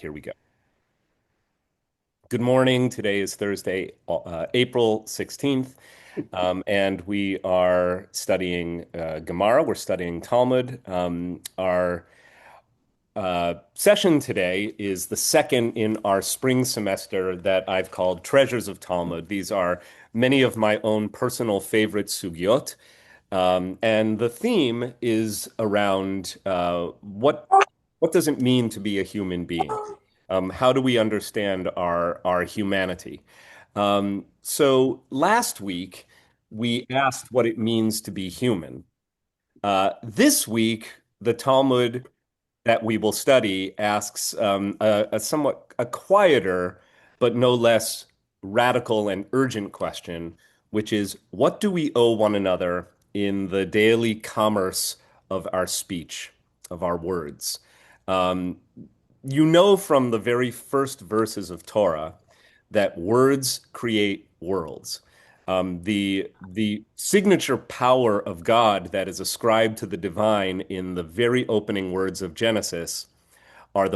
here we go. Good morning. Today is Thursday, April 16th, and we are studying Gemara. We're studying Talmud. Our session today is the second in our spring semester that I've called Treasures of Talmud. These are many of my own personal favorite sugyot, and the theme is around what does it mean to be a human being? How do we understand our humanity? So last week we asked what it means to be human. This week, the Talmud that we will study asks a somewhat a quieter but no less radical and urgent question, which is what do we owe one another in the daily commerce of our speech, of our words? Um, you know from the very first verses of Torah that words create worlds. The signature power of God that is ascribed to the divine in the very opening words of Genesis is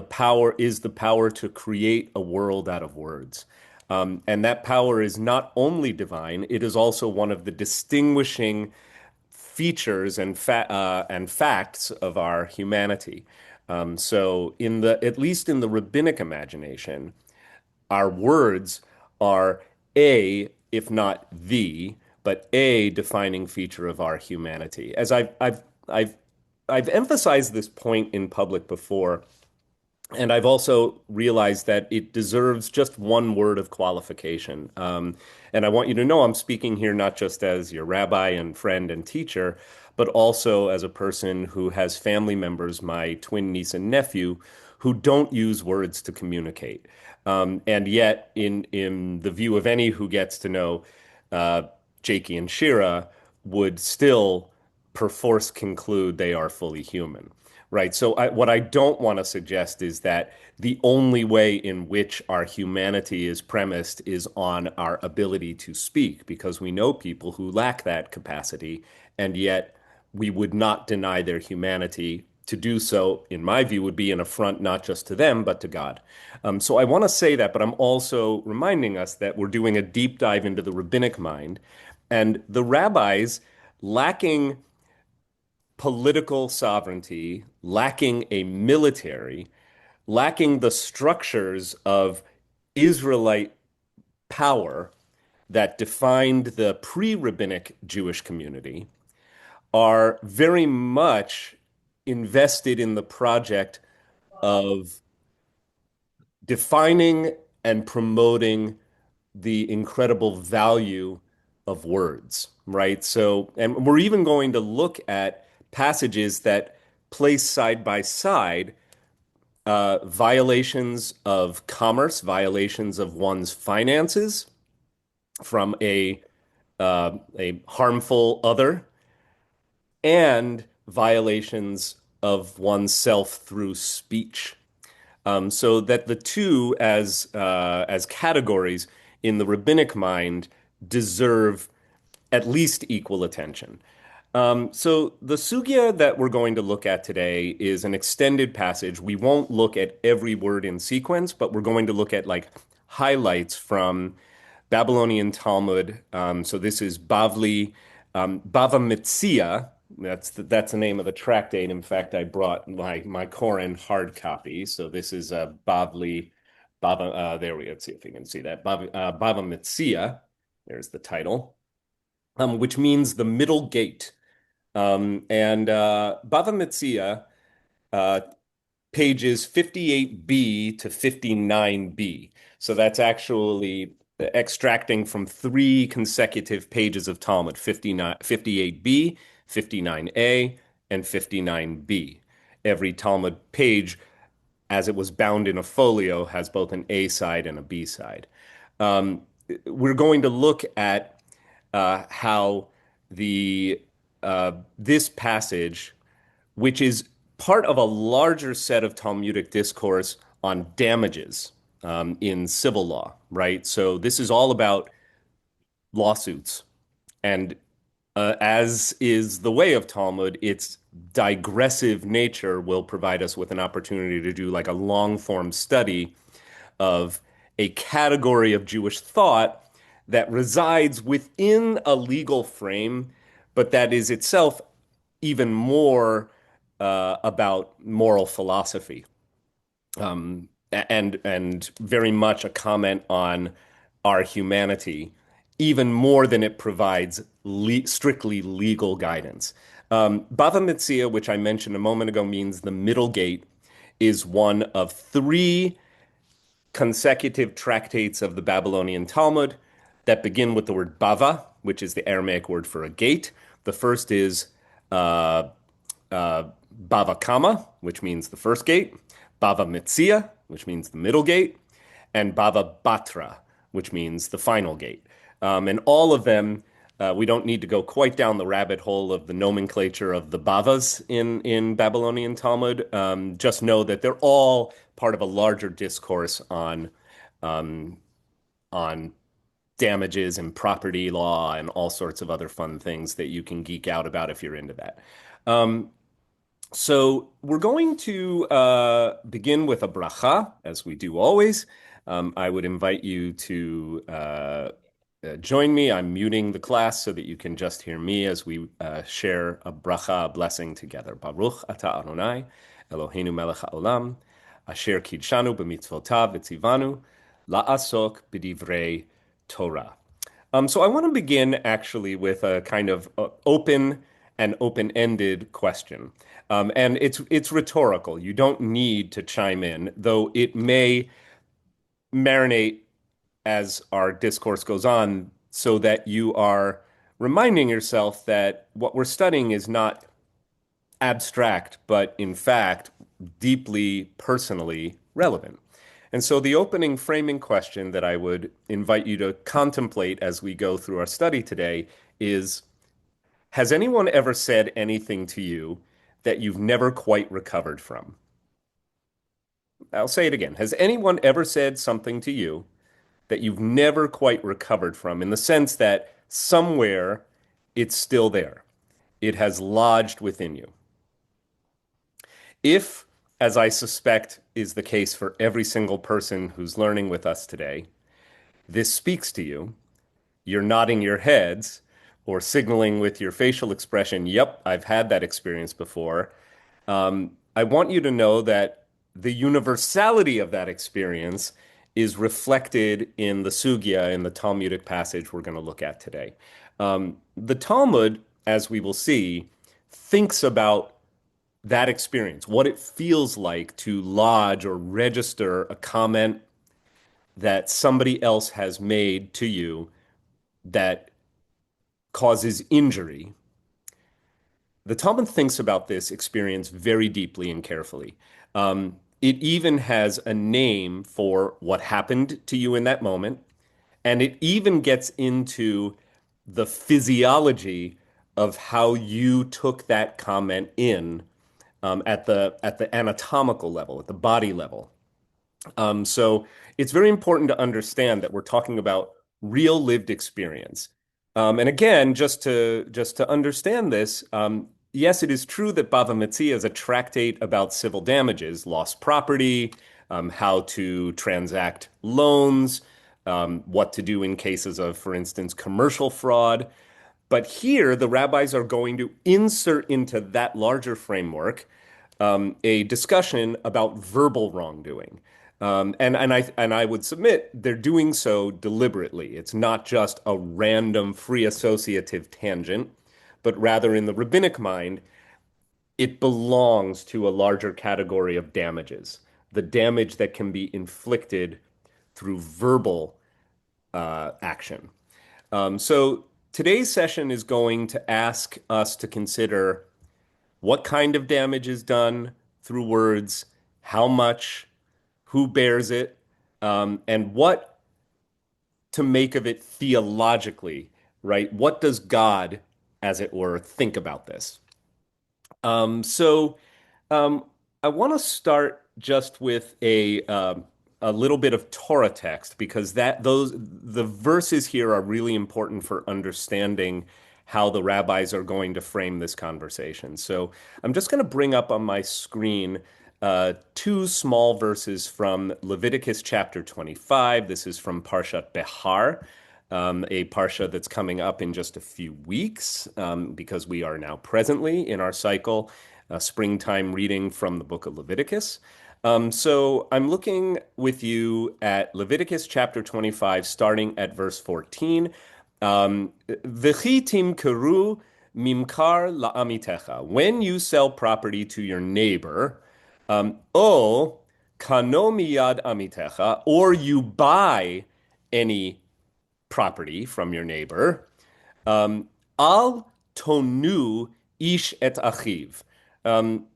the power to create a world out of words. And that power is not only divine, it is also one of the distinguishing features and facts of our humanity. So at least in the rabbinic imagination, our words are if not but a defining feature of our humanity. As I've emphasized this point in public before, and I've also realized that it deserves just one word of qualification. And I want you to know I'm speaking here not just as your rabbi and friend and teacher, but also as a person who has family members, my twin niece and nephew, who don't use words to communicate. And yet, in the view of any who gets to know uh, Jakey and Shira, would still perforce conclude they are fully human. Right. So what I don't want to suggest is that the only way in which our humanity is premised is on our ability to speak, because we know people who lack that capacity, and yet we would not deny their humanity. To do so, in my view, would be an affront not just to them, but to God. So I want to say that, but I'm also reminding us that we're doing a deep dive into the rabbinic mind, and the rabbis lacking political sovereignty, lacking a military, lacking the structures of Israelite power that defined the pre-rabbinic Jewish community, are very much invested in the project of defining and promoting the incredible value of words, right? So, and we're even going to look at passages that place side by side violations of commerce, violations of one's finances from a harmful other, and violations of oneself through speech. So that the two, as categories in the rabbinic mind, deserve at least equal attention. So the sugya that we're going to look at today is an extended passage. We won't look at every word in sequence, but we're going to look at like highlights from Babylonian Talmud. So this is Bava Metzia. That's the name of the tractate. In fact, I brought my Koran hard copy. So this is Bavli Bava. There we go. Let's see if you can see that. Bava Metzia. There's the title, which means the middle gate. And Bava Metzia, uh, pages 58b to 59b. So that's actually extracting from three consecutive pages of Talmud, 59, 58b, 59a, and 59b. Every Talmud page, as it was bound in a folio, has both an A side and a B side. Um, we're going to look at how the this passage, which is part of a larger set of Talmudic discourse on damages in civil law, right? So this is all about lawsuits. And as is the way of Talmud, it's digressive nature will provide us with an opportunity to do like a long form study of a category of Jewish thought that resides within a legal frame, but that is itself even more about moral philosophy, and very much a comment on our humanity, even more than it provides strictly legal guidance. Bava Metzia, which I mentioned a moment ago, means the middle gate, is one of three consecutive tractates of the Babylonian Talmud that begin with the word bava, which is the Aramaic word for a gate. The first is uh, uh, Bava Kama, which means the first gate, Bava Metzia, which means the middle gate, and Bava Batra, which means the final gate. And all of them, we don't need to go quite down the rabbit hole of the nomenclature of the Bavas in Babylonian Talmud. Just know that they're all part of a larger discourse um, on damages and property law and all sorts of other fun things that you can geek out about if you're into that. Um, so we're going to begin with a bracha, as we do always. I would invite you to join me. I'm muting the class so that you can just hear me as we share a bracha, a blessing together. Baruch atah Adonai, Eloheinu melech haolam, asher kidshanu b'mitzvotav v'tzivanu, la'asok b'divrei Torah. So I want to begin actually with a kind of open and open-ended question. And it's rhetorical. You don't need to chime in, though it may marinate as our discourse goes on so that you are reminding yourself that what we're studying is not abstract, but in fact, deeply personally relevant. And so the opening framing question that I would invite you to contemplate as we go through our study today is, has anyone ever said anything to you that you've never quite recovered from? I'll say it again. Has anyone ever said something to you that you've never quite recovered from, in the sense that somewhere it's still there? It has lodged within you. If, as I suspect is the case for every single person who's learning with us today, this speaks to you, you're nodding your heads or signaling with your facial expression, yep, I've had that experience before. I want you to know that the universality of that experience is reflected in the sugya, in the Talmudic passage we're going to look at today. The Talmud, as we will see, thinks about that experience, what it feels like to lodge or register a comment that somebody else has made to you that causes injury. The Talmud thinks about this experience very deeply and carefully. It even has a name for what happened to you in that moment, and it even gets into the physiology of how you took that comment in, at the anatomical level, at the body level. So it's very important to understand that we're talking about real lived experience. And again, just to understand this, yes, it is true that Bava Metzia is a tractate about civil damages, lost property, how to transact loans, what to do in cases of, for instance, commercial fraud. But here, the rabbis are going to insert into that larger framework a discussion about verbal wrongdoing. And I would submit they're doing so deliberately. It's not just a random free associative tangent, but rather in the rabbinic mind, it belongs to a larger category of damages, the damage that can be inflicted through verbal action. So today's session is going to ask us to consider what kind of damage is done through words, how much, who bears it, and what to make of it theologically, right? What does God, as it were, think about this? So I want to start just with a little bit of Torah text because the verses here are really important for understanding how the rabbis are going to frame this conversation. So I'm just going to bring up on my screen two small verses from Leviticus chapter 25. This is from Parshat Behar, a parsha that's coming up in just a few weeks, because we are now presently in our cycle, springtime reading from the book of Leviticus. So I'm looking with you at Leviticus chapter 25, starting at verse 14. V'chi timkeru mimkar la'amitecha. When you sell property to your neighbor, o kano miyad amitecha, or you buy any property from your neighbor, al tonu ish et achiv.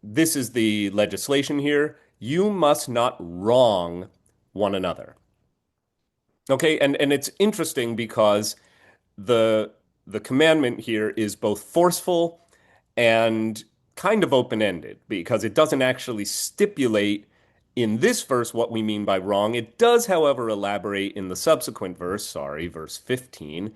This is the legislation here. You must not wrong one another. Okay, and it's interesting because the the commandment here is both forceful and kind of open-ended because it doesn't actually stipulate in this verse what we mean by wrong. It does, however, elaborate in the subsequent verse, verse 15.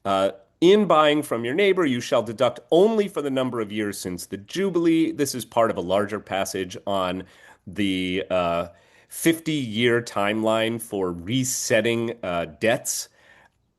Uh, in buying from your neighbor, you shall deduct only for the number of years since the Jubilee. This is part of a larger passage on the 50-year timeline for resetting debts,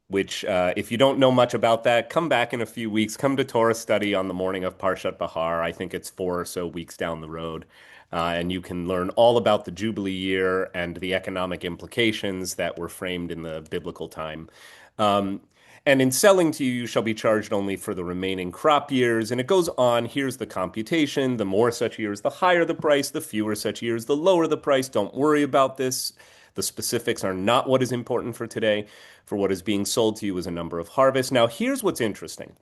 which, if you don't know much about that, come back in a few weeks. Come to Torah study on the morning of Parshat Bahar. I think it's 4 or so weeks down the road. And you can learn all about the Jubilee year and the economic implications that were framed in the biblical time. Um, and in selling to you, you shall be charged only for the remaining crop years. And it goes on. Here's the computation. The more such years, the higher the price. The fewer such years, the lower the price. Don't worry about this. The specifics are not what is important for today. For what is being sold to you is a number of harvests. Now, here's what's interesting.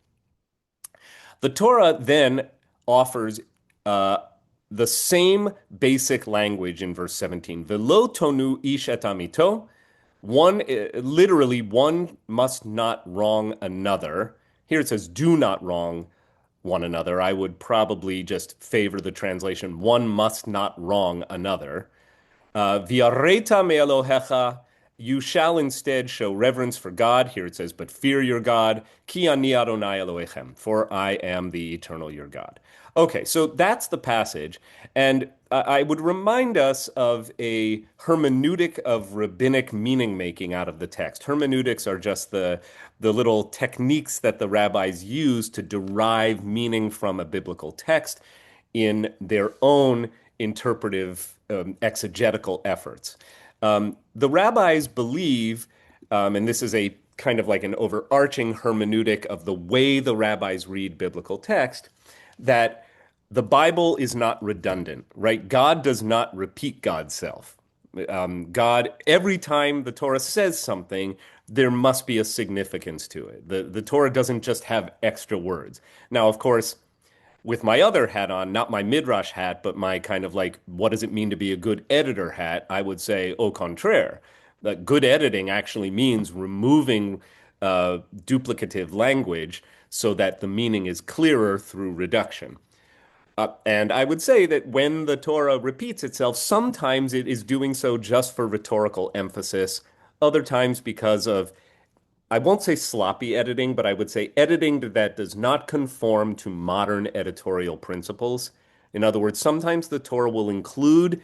The Torah then offers uh, the same basic language in verse 17. Velo tonu ish et amito. One, literally, one must not wrong another. Here it says, do not wrong one another. I would probably just favor the translation, one must not wrong another. V'yareta me'elohecha, you shall instead show reverence for God. Here it says, but fear your God. Ki ani Adonai Elohechem, for I am the eternal your God. Okay, so that's the passage. And I would remind us of a hermeneutic of rabbinic meaning making out of the text. Hermeneutics are just the little techniques that the rabbis use to derive meaning from a biblical text in their own interpretive exegetical efforts. The rabbis believe, and this is a kind of like an overarching hermeneutic of the way the rabbis read biblical text, that the Bible is not redundant, right? God does not repeat God's self. God, every time the Torah says something, there must be a significance to it. The Torah doesn't just have extra words. Now, of course, with my other hat on, not my midrash hat, but my kind of like, what does it mean to be a good editor hat? I would say au contraire. That good editing actually means removing duplicative language so that the meaning is clearer through reduction. And I would say that when the Torah repeats itself, sometimes it is doing so just for rhetorical emphasis, other times because of, I won't say sloppy editing, but I would say editing that does not conform to modern editorial principles. In other words, sometimes the Torah will include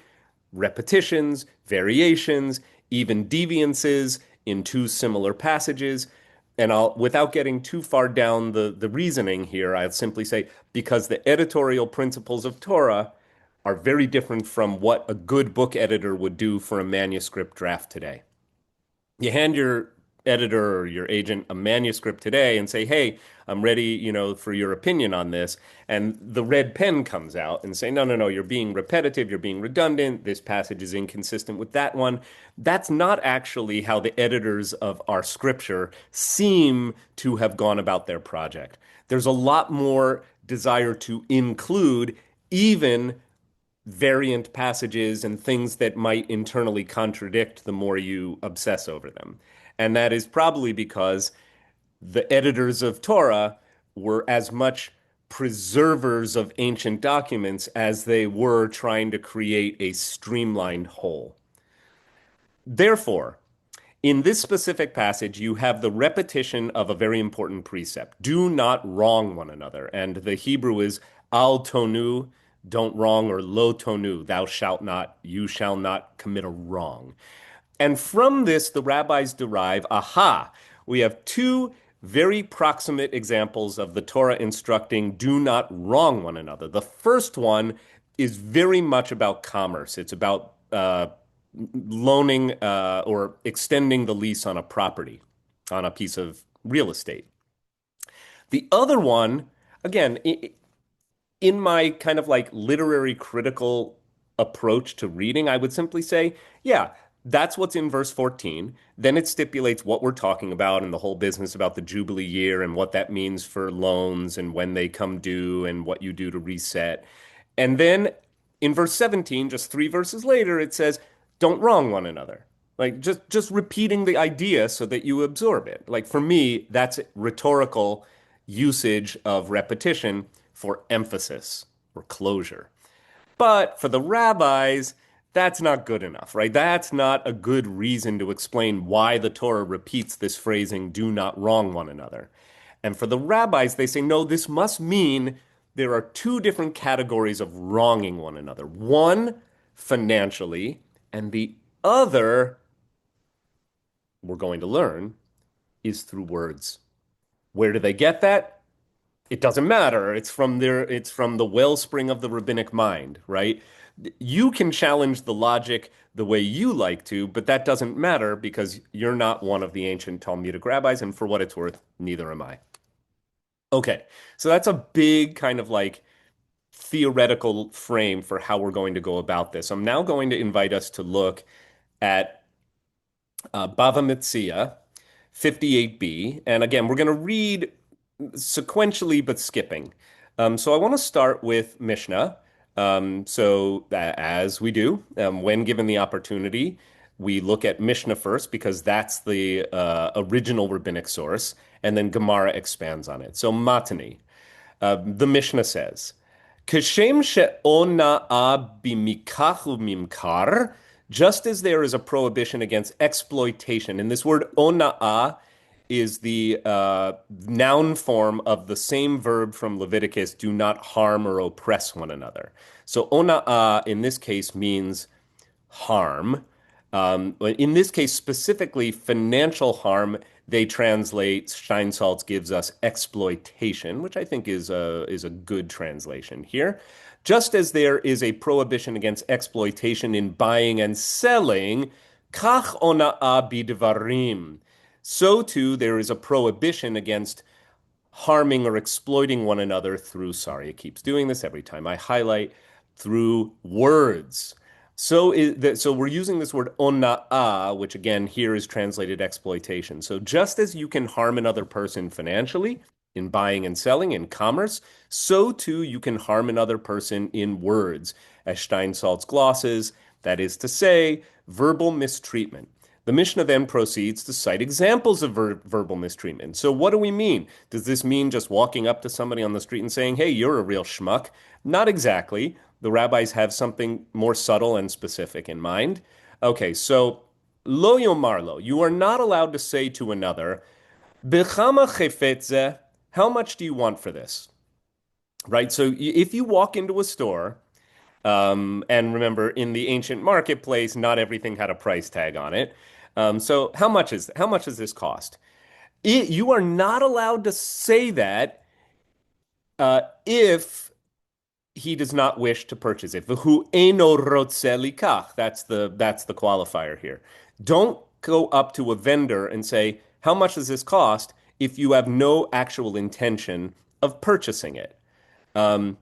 repetitions, variations, even deviances in two similar passages. And without getting too far down the reasoning here, I'll simply say because the editorial principles of Torah are very different from what a good book editor would do for a manuscript draft today. You hand your editor or your agent a manuscript today and say, "Hey, I'm ready, for your opinion on this." And the red pen comes out and say, "No, no, no, you're being repetitive, you're being redundant. This passage is inconsistent with that one." That's not actually how the editors of our scripture seem to have gone about their project. There's a lot more desire to include even variant passages and things that might internally contradict the more you obsess over them. And that is probably because the editors of Torah were as much preservers of ancient documents as they were trying to create a streamlined whole. Therefore, In this specific passage, you have the repetition of a very important precept. Do not wrong one another. And the Hebrew is al tonu, don't wrong, or lo tonu, thou shalt not, you shall not commit a wrong. And from this, the rabbis derive, aha, we have two very proximate examples of the Torah instructing do not wrong one another. The first one is very much about commerce. It's about loaning or extending the lease on a property, on a piece of real estate. The other one, again, in my kind of like literary critical approach to reading, I would simply say, yeah, that's what's in verse 14. Then it stipulates what we're talking about and the whole business about the Jubilee year and what that means for loans and when they come due and what you do to reset. And then in verse 17, just three verses later, it says, don't wrong one another. Like just repeating the idea so that you absorb it. Like for me, that's rhetorical usage of repetition for emphasis or closure. But for the rabbis, that's not good enough, right? That's not a good reason to explain why the Torah repeats this phrasing, do not wrong one another. And for the rabbis, they say, no, this must mean there are two different categories of wronging one another. One, financially, and the other, we're going to learn, is through words. Where do they get that? It doesn't matter. It's from the wellspring of the rabbinic mind, right? You can challenge the logic the way you like to, but that doesn't matter because you're not one of the ancient Talmudic rabbis, and for what it's worth, neither am I. Okay, so that's a big kind of like theoretical frame for how we're going to go about this. I'm now going to invite us to look at Bava Metzia 58b. And again, we're going to read sequentially but skipping. So I want to start with Mishnah. As we do, when given the opportunity, we look at Mishnah first because that's the original rabbinic source, and then Gemara expands on it. So Matani, the Mishnah says, Kashem she'ona'a bimikachu mimkar, just as there is a prohibition against exploitation. And this word ona'at is the noun form of the same verb from Leviticus, do not harm or oppress one another. So ona'at in this case means harm. In this case, specifically financial harm, they translate, Steinsaltz gives us exploitation, which I think is a good translation here. Just as there is a prohibition against exploitation in buying and selling, kach ona'a devarim. So too, there is a prohibition against harming or exploiting one another through, sorry, it keeps doing this every time I highlight, through words. So we're using this word ona'a, which again here is translated exploitation. So just as you can harm another person financially in buying and selling in commerce, so too you can harm another person in words, as Steinsaltz glosses, that is to say, verbal mistreatment. The Mishnah then proceeds to cite examples of verbal mistreatment. So what do we mean? Does this mean just walking up to somebody on the street and saying, hey, you're a real schmuck? Not exactly. The rabbis have something more subtle and specific in mind. Okay, so lo yomarlo, you are not allowed to say to another, bechama chefetze, how much do you want for this? Right? So if you walk into a store, and remember, in the ancient marketplace, not everything had a price tag on it. So how much does this cost? You are not allowed to say that if he does not wish to purchase it. V'hu eno rotze likach. That's the qualifier here. Don't go up to a vendor and say, how much does this cost if you have no actual intention of purchasing it? All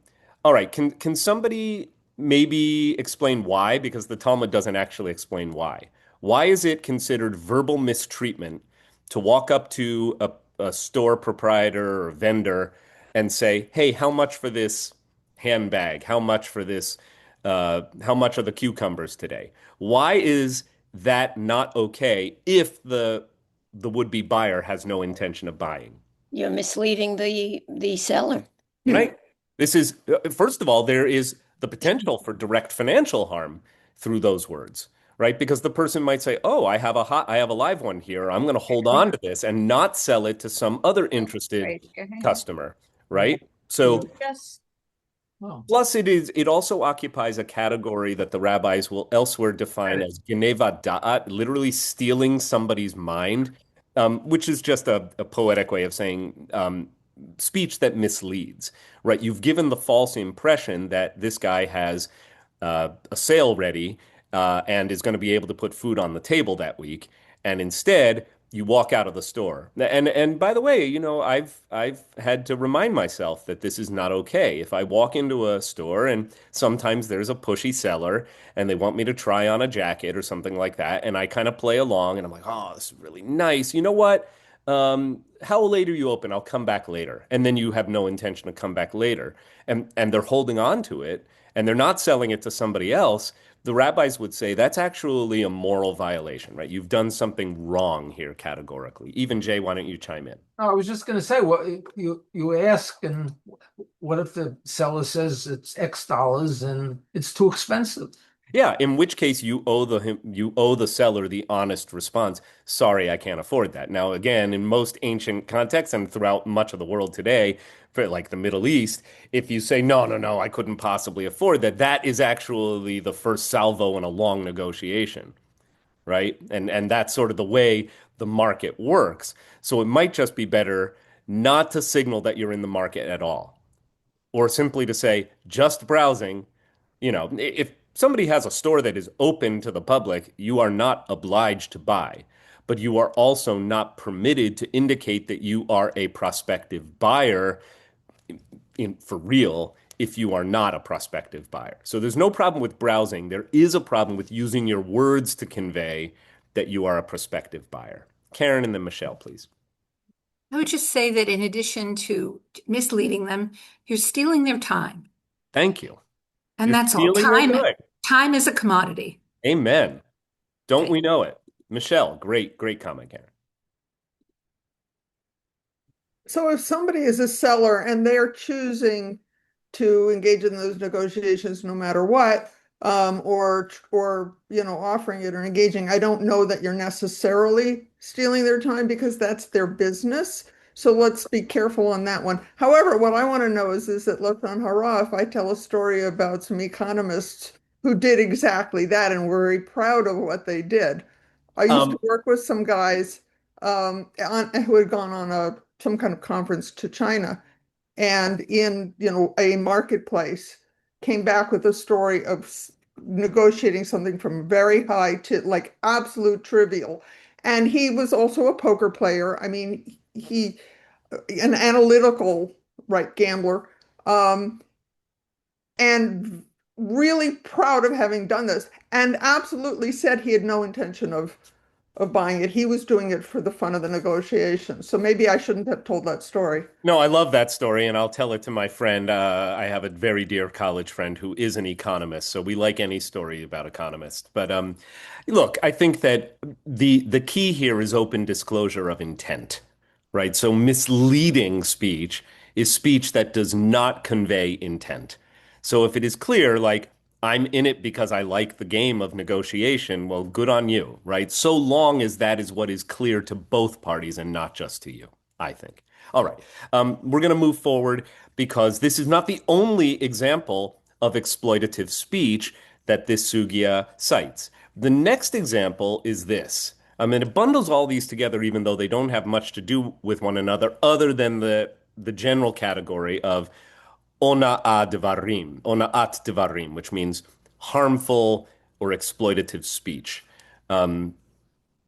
right, can somebody maybe explain why? Because the Talmud doesn't actually explain why. Why is it considered verbal mistreatment to walk up to a store proprietor or vendor and say, hey, how much for this handbag? How much for this? How much are the cucumbers today? Why is that not okay if the would-be buyer has no intention of buying? You're misleading the seller. Right? This is, first of all, there is the potential for direct financial harm through those words, right? Because the person might say, "Oh, I have a live one here. I'm going to hold on to this and not sell it to some other interested customer," right? So Yes. Oh, plus, it also occupies a category that the rabbis will elsewhere define as geneva da'at, literally stealing somebody's mind, which is just a poetic way of saying speech that misleads, right? You've given the false impression that this guy has a sale ready and is going to be able to put food on the table that week, and instead you walk out of the store. And by the way, I've had to remind myself that this is not okay. If I walk into a store and sometimes there's a pushy seller and they want me to try on a jacket or something like that, and I kind of play along and I'm like, "Oh, this is really nice. You know what? How late are you open? I'll come back later." And then you have no intention to come back later. And they're holding on to it and they're not selling it to somebody else. The rabbis would say that's actually a moral violation, right? You've done something wrong here categorically. Even Jay, why don't you chime in? I was just going to say, what you ask, and what if the seller says it's X dollars and it's too expensive? Yeah, in which case you owe the seller the honest response. Sorry, I can't afford that. Now, again, in most ancient contexts and throughout much of the world today, for like the Middle East, if you say no, no, no, I couldn't possibly afford that, that is actually the first salvo in a long negotiation, right? And that's sort of the way the market works. So it might just be better not to signal that you're in the market at all, or simply to say just browsing. If somebody has a store that is open to the public, you are not obliged to buy, but you are also not permitted to indicate that you are a prospective buyer for real if you are not a prospective buyer. So there's no problem with browsing. There is a problem with using your words to convey that you are a prospective buyer. Karen and then Michelle, please. I would just say that in addition to misleading them, you're stealing their time. Thank you. And You're that's all. stealing their time. Time is a commodity. Amen. Don't Okay. we know it? Michelle, great, great comment, Karen. So if somebody is a seller and they're choosing to engage in those negotiations no matter what, or offering it or engaging, I don't know that you're necessarily stealing their time because that's their business. So let's be careful on that one. However, what I want to know is that Latan Hara, if I tell a story about some economists who did exactly that and were very proud of what they did. I used to Um, work with some guys who had gone on some kind of conference to China, and in a marketplace came back with a story of negotiating something from very high to like absolute trivial. And he was also a poker player. I mean, he an analytical, right, gambler, um, and really proud of having done this, and absolutely said he had no intention of buying it. He was doing it for the fun of the negotiation. So maybe I shouldn't have told that story. no, I love that story, and I'll tell it to my friend. I have a very dear college friend who is an economist, so we like any story about economists. But look, I think that the key here is open disclosure of intent, right? So misleading speech is speech that does not convey intent. So if it is clear, like I'm in it because I like the game of negotiation, well, good on you, right? So long as that is what is clear to both parties and not just to you, I think. All right. We're going to move forward because this is not the only example of exploitative speech that this sugya cites. The next example is this. I mean, it bundles all these together, even though they don't have much to do with one another, other than the general category of ona'at devarim, which means harmful or exploitative speech.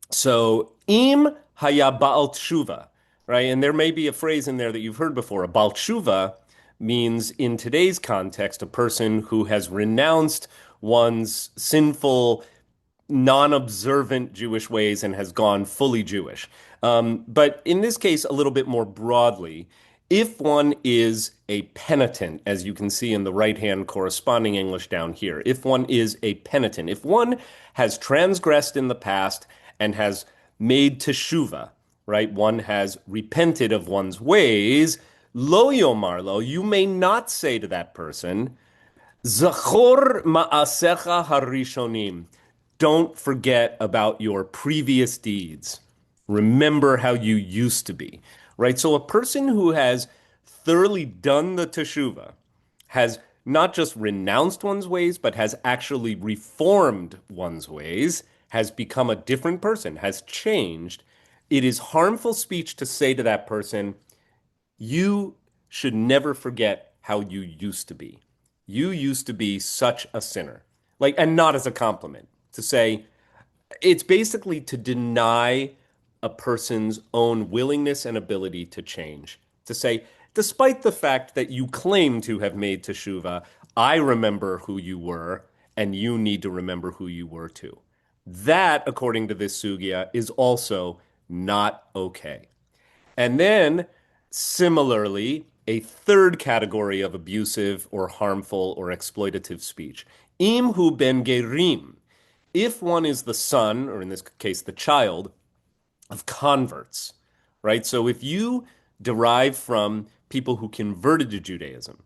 So im haya baal tshuva, right? And there may be a phrase in there that you've heard before. A baal tshuva means, in today's context, a person who has renounced one's sinful non-observant Jewish ways and has gone fully Jewish. But in this case, a little bit more broadly, if one is a penitent, as you can see in the right-hand corresponding English down here, if one is a penitent, if one has transgressed in the past and has made teshuva, right? One has repented of one's ways, lo yomarlo, you may not say to that person, Zachor ma'asecha harishonim. don't forget about your previous deeds. Remember how you used to be, right? So a person who has thoroughly done the teshuvah has not just renounced one's ways, but has actually reformed one's ways, has become a different person, has changed. It is harmful speech to say to that person, you should never forget how you used to be. You used to be such a sinner. Like, and not as a compliment, to say, it's basically to deny a person's own willingness and ability to change. To say, despite the fact that you claim to have made teshuvah, I remember who you were, and you need to remember who you were too. That, according to this sugya, is also not okay. And then, similarly, a third category of abusive or harmful or exploitative speech. Im hu ben gerim. If one is the son, or in this case, the child, of converts, right? So if you derive from people who converted to Judaism,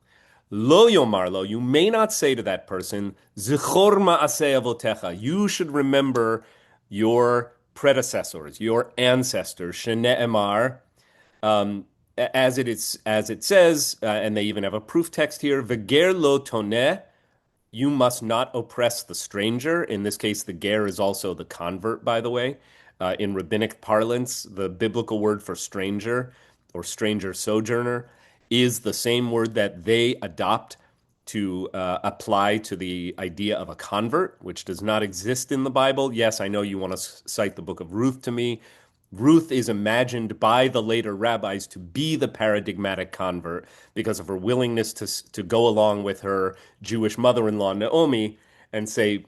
lo yomar lo, you may not say to that person, zichor ma'aseh avotecha, you should remember your predecessors, your ancestors, shene'emar, as it says, and they even have a proof text here, v'ger lo toneh, you must not oppress the stranger. In this case, the ger is also the convert, by the way. In rabbinic parlance, the biblical word for stranger or stranger sojourner is the same word that they adopt to apply to the idea of a convert, which does not exist in the Bible. Yes, I know you want to cite the book of Ruth to me. Ruth is imagined by the later rabbis to be the paradigmatic convert because of her willingness to go along with her Jewish mother-in-law Naomi and say,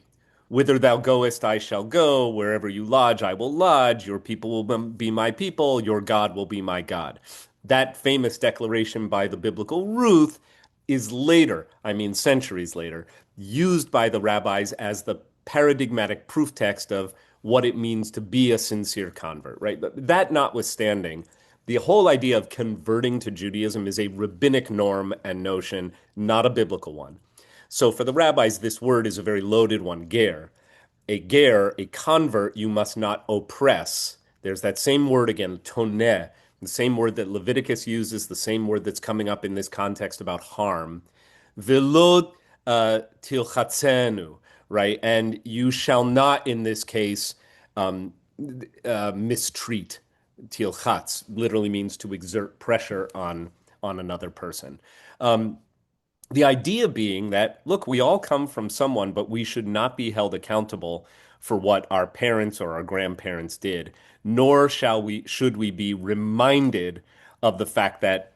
whither thou goest, I shall go. Wherever you lodge, I will lodge. Your people will be my people. Your God will be my God. That famous declaration by the biblical Ruth is later, I mean centuries later, used by the rabbis as the paradigmatic proof text of what it means to be a sincere convert, right? That notwithstanding, the whole idea of converting to Judaism is a rabbinic norm and notion, not a biblical one. So for the rabbis, this word is a very loaded one, ger. A ger, a convert, you must not oppress. There's that same word again, toneh, the same word that Leviticus uses, the same word that's coming up in this context about harm. Velo tilchatzenu, right? And you shall not, in this case, mistreat. Tilchatz literally means to exert pressure on another person. The idea being that, look, we all come from someone, but we should not be held accountable for what our parents or our grandparents did, nor should we be reminded of the fact that,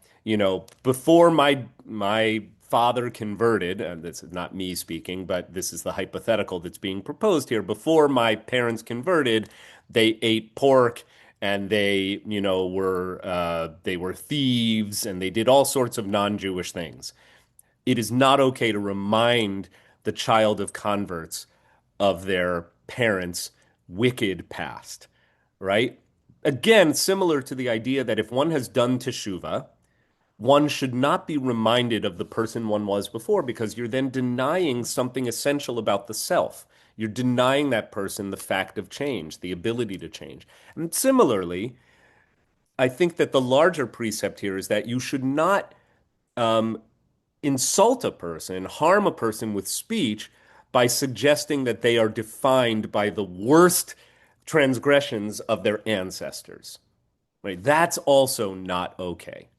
before my father converted, and this is not me speaking, but this is the hypothetical that's being proposed here. Before my parents converted, they ate pork and they were thieves and they did all sorts of non-Jewish things. It is not okay to remind the child of converts of their parents' wicked past, right? Again, similar to the idea that if one has done teshuvah, one should not be reminded of the person one was before because you're then denying something essential about the self. You're denying that person the fact of change, the ability to change. And similarly, I think that the larger precept here is that you should not um, insult a person, harm a person with speech by suggesting that they are defined by the worst transgressions of their ancestors. Right? That's also not okay.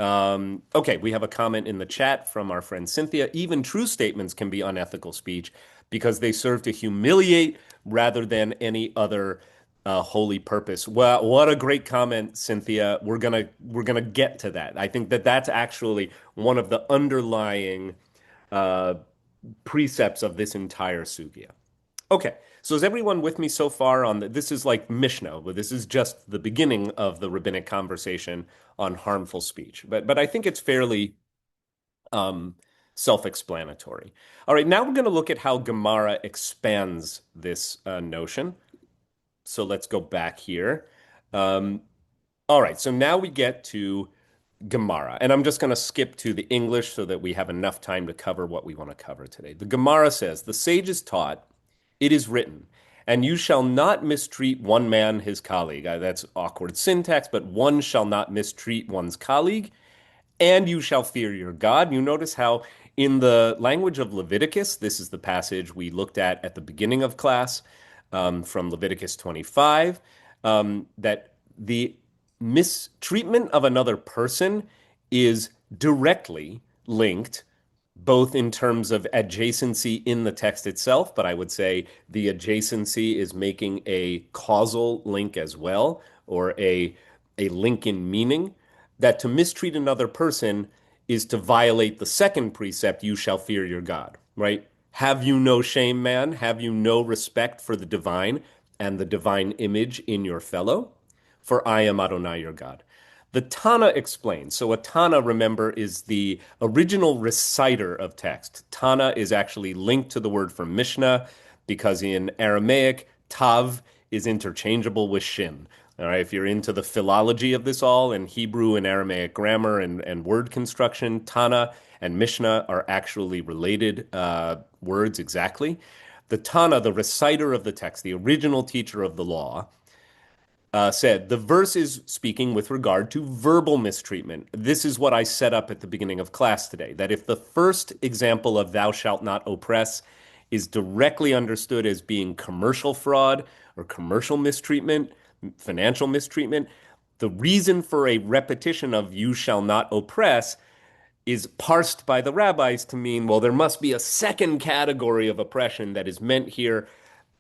Okay, we have a comment in the chat from our friend Cynthia. Even true statements can be unethical speech because they serve to humiliate rather than any other holy purpose. Well, what a great comment, Cynthia. We're gonna get to that. I think that that's actually one of the underlying uh, precepts of this entire sugya. Okay, so is everyone with me so far on this is like Mishnah, but this is just the beginning of the rabbinic conversation on harmful speech. But I think it's fairly um, self-explanatory. All right, now we're going to look at how Gemara expands this notion. So let's go back here. Um, all right, so now we get to Gemara, and I'm just going to skip to the English so that we have enough time to cover what we want to cover today. The Gemara says, the sages taught, it is written, And you shall not mistreat one man his colleague. That's awkward syntax, but one shall not mistreat one's colleague, and you shall fear your God. You notice how in the language of Leviticus, this is the passage we looked at the beginning of class, from Leviticus 25, that the mistreatment of another person is directly linked both in terms of adjacency in the text itself, but I would say the adjacency is making a causal link as well, or a link in meaning, that to mistreat another person is to violate the second precept, you shall fear your God, right? Have you no shame, man? Have you no respect for the divine and the divine image in your fellow? For I am Adonai your God. The Tana explains. So a Tana, remember, is the original reciter of text. Tana is actually linked to the word for Mishnah because in Aramaic, tav is interchangeable with shin. All right, if you're into the philology of this all and Hebrew and Aramaic grammar and word construction, Tana and Mishnah are actually related words exactly. The Tana, the reciter of the text, the original teacher of the law, said the verse is speaking with regard to verbal mistreatment. This is what I set up at the beginning of class today, that if the first example of thou shalt not oppress is directly understood as being commercial fraud or commercial mistreatment, financial mistreatment, the reason for a repetition of you shall not oppress is parsed by the rabbis to mean, well, there must be a second category of oppression that is meant here.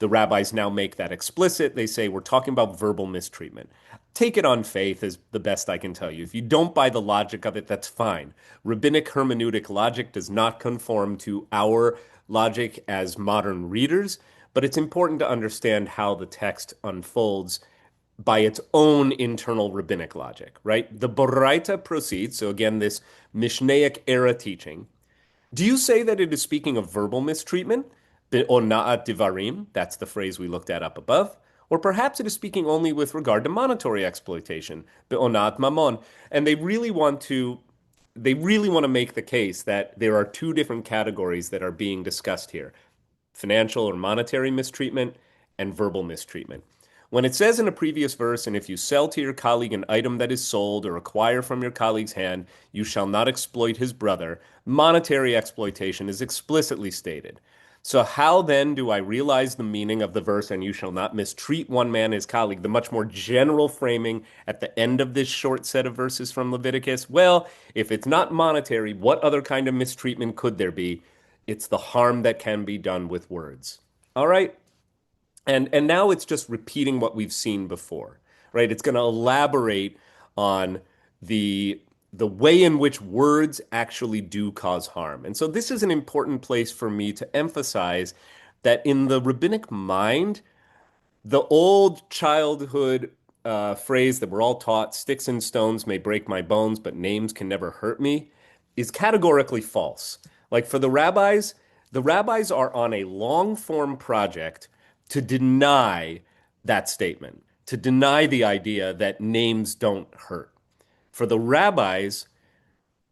The rabbis now make that explicit. They say we're talking about verbal mistreatment. Take it on faith is the best I can tell you. If you don't buy the logic of it, that's fine. Rabbinic hermeneutic logic does not conform to our logic as modern readers, but it's important to understand how the text unfolds by its own internal rabbinic logic, right? The Boraita proceeds, so again, this Mishnaic era teaching. Do you say that it is speaking of verbal mistreatment? Ona'at devarim, that's the phrase we looked at up above. Or perhaps it is speaking only with regard to monetary exploitation, ona'at mamon. And they really want to make the case that there are two different categories that are being discussed here: financial or monetary mistreatment and verbal mistreatment. When it says in a previous verse, and if you sell to your colleague an item that is sold or acquire from your colleague's hand, you shall not exploit his brother, monetary exploitation is explicitly stated. So how then do I realize the meaning of the verse, and you shall not mistreat one man his colleague, the much more general framing at the end of this short set of verses from Leviticus? Well, if it's not monetary, what other kind of mistreatment could there be? It's the harm that can be done with words. All right? And now it's just repeating what we've seen before, right? It's going to elaborate on the way in which words actually do cause harm. And so this is an important place for me to emphasize that in the rabbinic mind, the old childhood phrase that we're all taught, sticks and stones may break my bones, but names can never hurt me, is categorically false. Like for the rabbis are on a long form project to deny that statement, to deny the idea that names don't hurt. For the rabbis,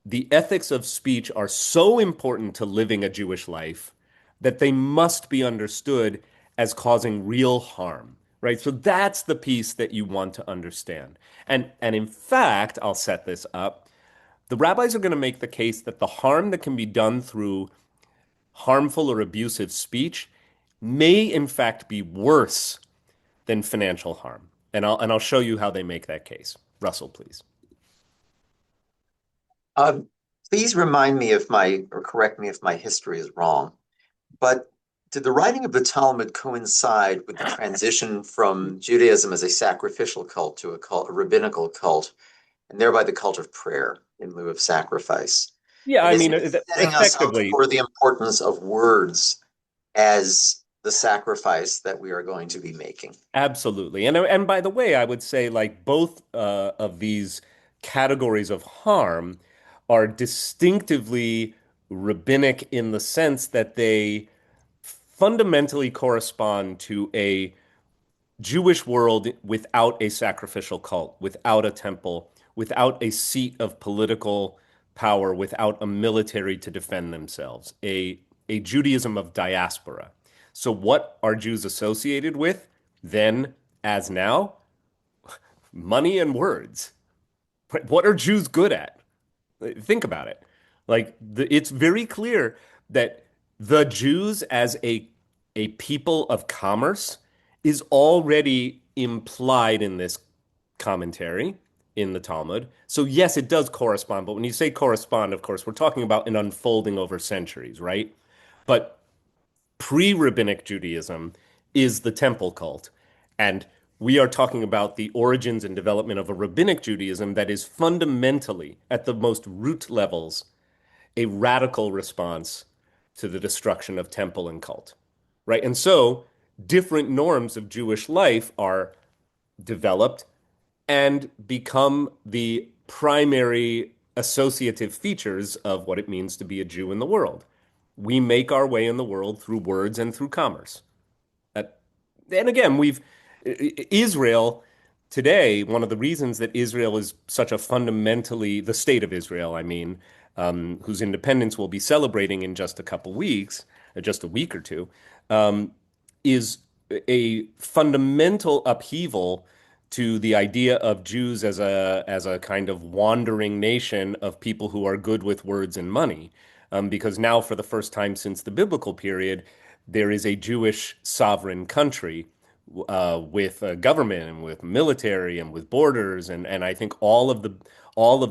the ethics of speech are so important to living a Jewish life that they must be understood as causing real harm, right? So that's the piece that you want to understand. And in fact, I'll set this up. The rabbis are going to make the case that the harm that can be done through harmful or abusive speech may in fact be worse than financial harm. And I'll show you how they make that case. Russell, please. Please remind me or correct me if my history is wrong, but did the writing of the Talmud coincide with the transition from Judaism as a sacrificial cult to a rabbinical cult, and thereby the cult of prayer in lieu of sacrifice? Yeah, And I is mean, it setting us up effectively, for the importance of words as the sacrifice that we are going to be making? absolutely. And by the way, I would say like both of these categories of harm are distinctively rabbinic in the sense that they fundamentally correspond to a Jewish world without a sacrificial cult, without a temple, without a seat of political power, without a military to defend themselves, a Judaism of diaspora. So what are Jews associated with then as now? Money and words. What are Jews good at? Think about it. It's very clear that the Jews as a people of commerce is already implied in this commentary in the Talmud. So yes, it does correspond, but when you say correspond, of course, we're talking about an unfolding over centuries, right? But pre-rabbinic Judaism is the temple cult. And we are talking about the origins and development of a rabbinic Judaism that is fundamentally, at the most root levels, a radical response to the destruction of temple and cult, right? And so different norms of Jewish life are developed and become the primary associative features of what it means to be a Jew in the world. We make our way in the world through words and through commerce. And again, Israel today, one of the reasons that Israel is such a fundamentally, the state of Israel, I mean, whose independence we'll be celebrating in just a couple weeks, just a week or two, is a fundamental upheaval to the idea of Jews as a kind of wandering nation of people who are good with words and money. Because now, for the first time since the biblical period, there is a Jewish sovereign country with a government and with military and with borders, and I think all of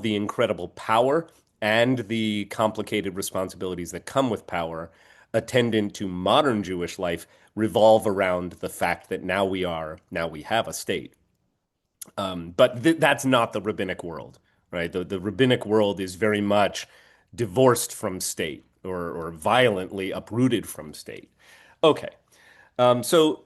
the incredible power and the complicated responsibilities that come with power attendant to modern Jewish life revolve around the fact that now we have a state. But that's not the rabbinic world, right? The rabbinic world is very much divorced from state or violently uprooted from state. Okay. So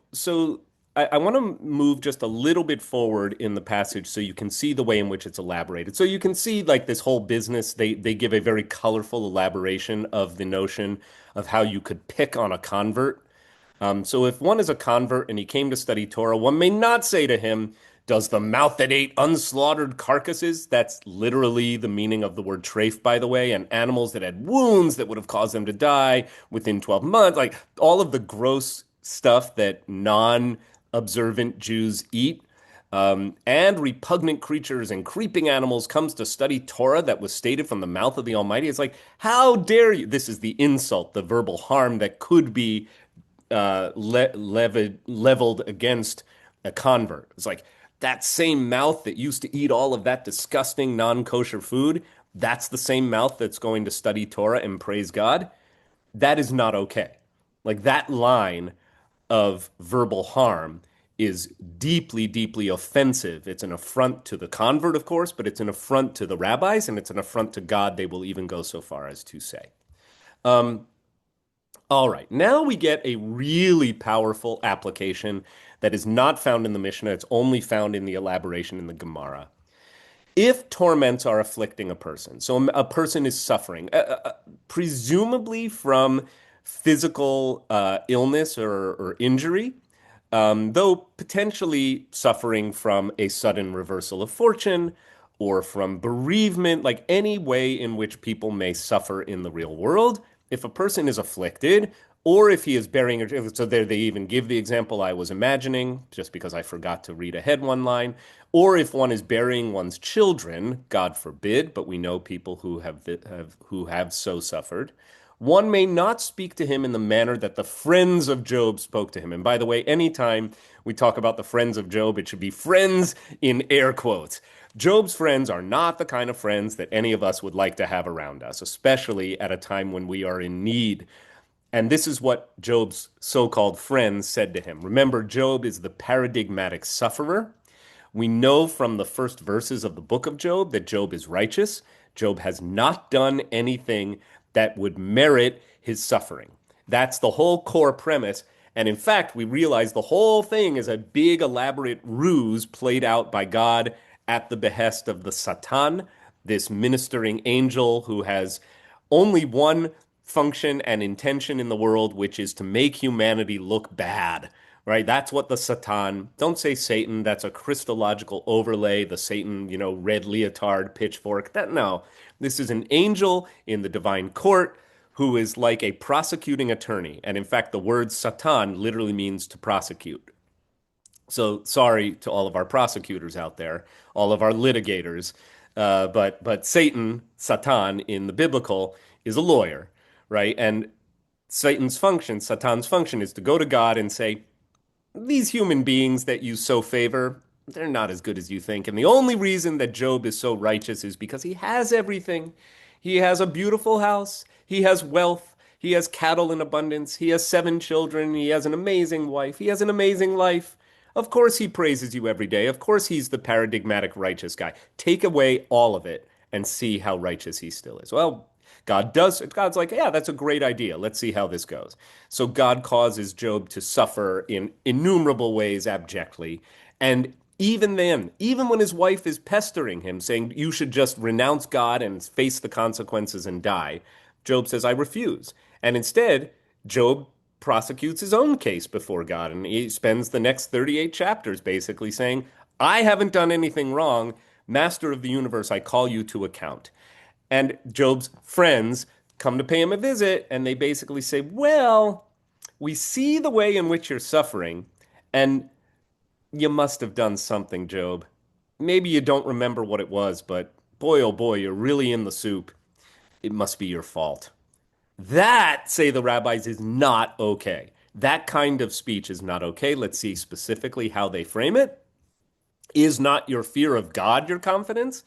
I want to move just a little bit forward in the passage so you can see the way in which it's elaborated. So you can see like this whole business, they give a very colorful elaboration of the notion of how you could pick on a convert. So if one is a convert and he came to study Torah, one may not say to him, does the mouth that ate unslaughtered carcasses, that's literally the meaning of the word treif, by the way, and animals that had wounds that would have caused them to die within 12 months, like all of the gross stuff that non-observant Jews eat, and repugnant creatures and creeping animals comes to study Torah that was stated from the mouth of the Almighty. It's like, how dare you? This is the insult, the verbal harm that could be leveled against a convert. It's like that same mouth that used to eat all of that disgusting non-kosher food, that's the same mouth that's going to study Torah and praise God. That is not okay. Like that line of verbal harm is deeply, deeply offensive. It's an affront to the convert, of course, but it's an affront to the rabbis and it's an affront to God, they will even go so far as to say. All right, now we get a really powerful application that is not found in the Mishnah. It's only found in the elaboration in the Gemara. If torments are afflicting a person, so a person is suffering, presumably from physical illness or injury, though potentially suffering from a sudden reversal of fortune or from bereavement, like any way in which people may suffer in the real world. If a person is afflicted, or if he is burying, so there they even give the example I was imagining, just because I forgot to read ahead one line, or if one is burying one's children, God forbid, but we know people who have so suffered, one may not speak to him in the manner that the friends of Job spoke to him. And by the way, anytime we talk about the friends of Job, it should be friends in air quotes. Job's friends are not the kind of friends that any of us would like to have around us, especially at a time when we are in need. And this is what Job's so-called friends said to him. Remember, Job is the paradigmatic sufferer. We know from the first verses of the book of Job that Job is righteous. Job has not done anything that would merit his suffering. That's the whole core premise. And in fact, we realize the whole thing is a big, elaborate ruse played out by God at the behest of the Satan, this ministering angel who has only one function and intention in the world, which is to make humanity look bad, right? That's what the Satan, don't say Satan, that's a Christological overlay, the Satan, red leotard, pitchfork. No, this is an angel in the divine court who is like a prosecuting attorney. And in fact, the word Satan literally means to prosecute. So sorry to all of our prosecutors out there, all of our litigators, but Satan, Satan in the biblical, is a lawyer, right? And Satan's function is to go to God and say, these human beings that you so favor, they're not as good as you think. And the only reason that Job is so righteous is because he has everything. He has a beautiful house, he has wealth, he has cattle in abundance, he has 7 children, he has an amazing wife, he has an amazing life. Of course, he praises you every day. Of course, he's the paradigmatic righteous guy. Take away all of it and see how righteous he still is. Well, God's like, yeah, that's a great idea. Let's see how this goes. So God causes Job to suffer in innumerable ways abjectly. And even then, even when his wife is pestering him, saying, you should just renounce God and face the consequences and die, Job says, I refuse. And instead, Job prosecutes his own case before God. And he spends the next 38 chapters basically saying, I haven't done anything wrong. Master of the universe, I call you to account. And Job's friends come to pay him a visit, and they basically say, well, we see the way in which you're suffering, and you must have done something, Job. Maybe you don't remember what it was, but boy, oh boy, you're really in the soup. It must be your fault. That, say the rabbis, is not okay. That kind of speech is not okay. Let's see specifically how they frame it. Is not your fear of God your confidence,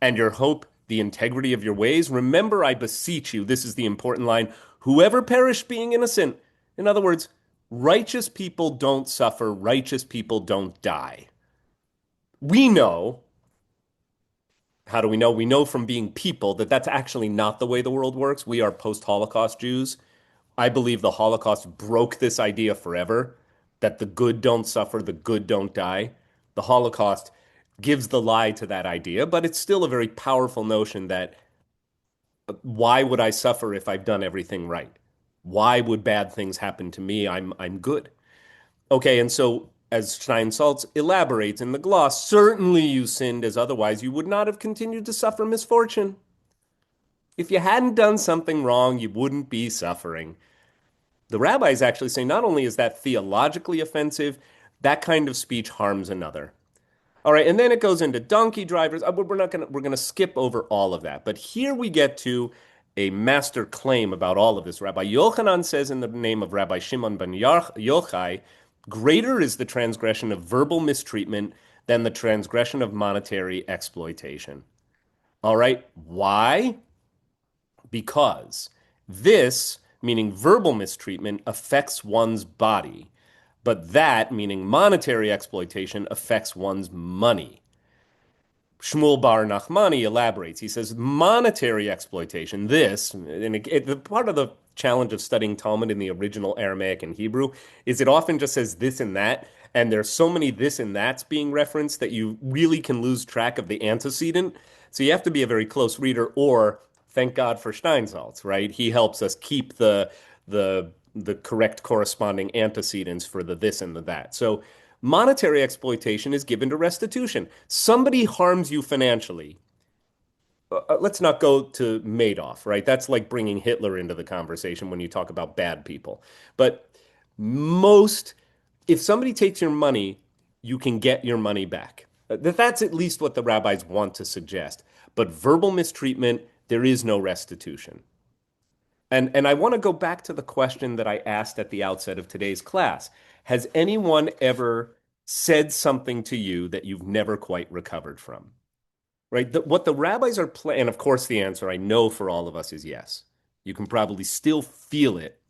and your hope the integrity of your ways? Remember, I beseech you, this is the important line, whoever perished being innocent. In other words, righteous people don't suffer, righteous people don't die. We know, how do we know? We know from being people that that's actually not the way the world works. We are post-Holocaust Jews. I believe the Holocaust broke this idea forever, that the good don't suffer, the good don't die. The Holocaust gives the lie to that idea, but it's still a very powerful notion that why would I suffer if I've done everything right? Why would bad things happen to me? I'm good. Okay, and so as Steinsaltz elaborates in the gloss, certainly you sinned, as otherwise you would not have continued to suffer misfortune. If you hadn't done something wrong, you wouldn't be suffering. The rabbis actually say not only is that theologically offensive, that kind of speech harms another. All right, and then it goes into donkey drivers. We're gonna skip over all of that. But here we get to a master claim about all of this. Rabbi Yochanan says in the name of Rabbi Shimon ben Yochai, greater is the transgression of verbal mistreatment than the transgression of monetary exploitation. All right, why? Because this, meaning verbal mistreatment, affects one's body, but that, meaning monetary exploitation, affects one's money. Shmuel Bar Nachmani elaborates. He says monetary exploitation, this, and part of the challenge of studying Talmud in the original Aramaic and Hebrew is it often just says this and that, and there's so many this and that's being referenced that you really can lose track of the antecedent. So you have to be a very close reader, or thank God for Steinsaltz, right? He helps us keep the correct corresponding antecedents for the this and the that. So monetary exploitation is given to restitution. Somebody harms you financially. Let's not go to Madoff, right? That's like bringing Hitler into the conversation when you talk about bad people. But if somebody takes your money, you can get your money back. That's at least what the rabbis want to suggest. But verbal mistreatment, there is no restitution. And I want to go back to the question that I asked at the outset of today's class. Has anyone ever said something to you that you've never quite recovered from? Right? What the rabbis are playing, and of course the answer I know for all of us is yes. You can probably still feel it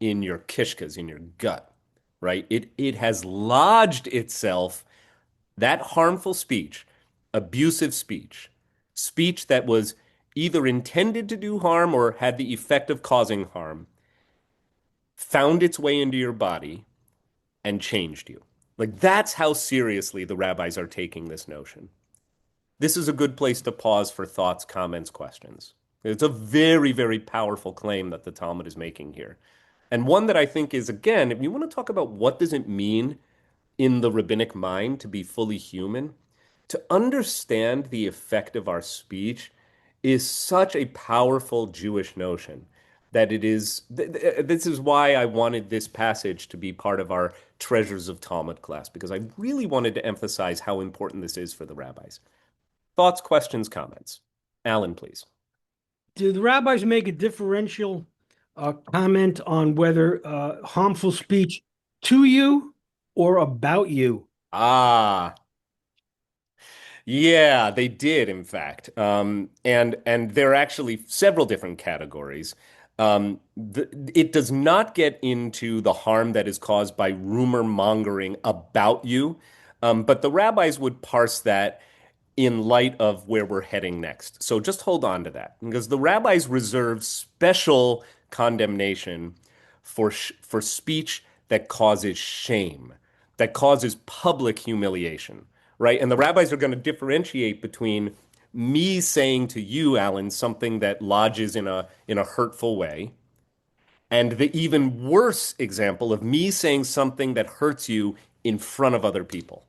in your kishkas, in your gut, right? It has lodged itself, that harmful speech, abusive speech, speech that was either intended to do harm or had the effect of causing harm, found its way into your body and changed you. Like that's how seriously the rabbis are taking this notion. This is a good place to pause for thoughts, comments, questions. It's a very, very powerful claim that the Talmud is making here. And one that I think is, again, if you want to talk about what does it mean in the rabbinic mind to be fully human, to understand the effect of our speech is such a powerful Jewish notion that it is, this is why I wanted this passage to be part of our Treasures of Talmud class, because I really wanted to emphasize how important this is for the rabbis. Thoughts, questions, comments? Alan, please. Do the rabbis make a differential comment on whether harmful speech to you or about you? Ah, yeah, they did, in fact. And there are actually several different categories. It does not get into the harm that is caused by rumor mongering about you, but the rabbis would parse that in light of where we're heading next. So just hold on to that, because the rabbis reserve special condemnation for speech that causes shame, that causes public humiliation, right? And the rabbis are going to differentiate between me saying to you, Alan, something that lodges in a hurtful way, and the even worse example of me saying something that hurts you in front of other people.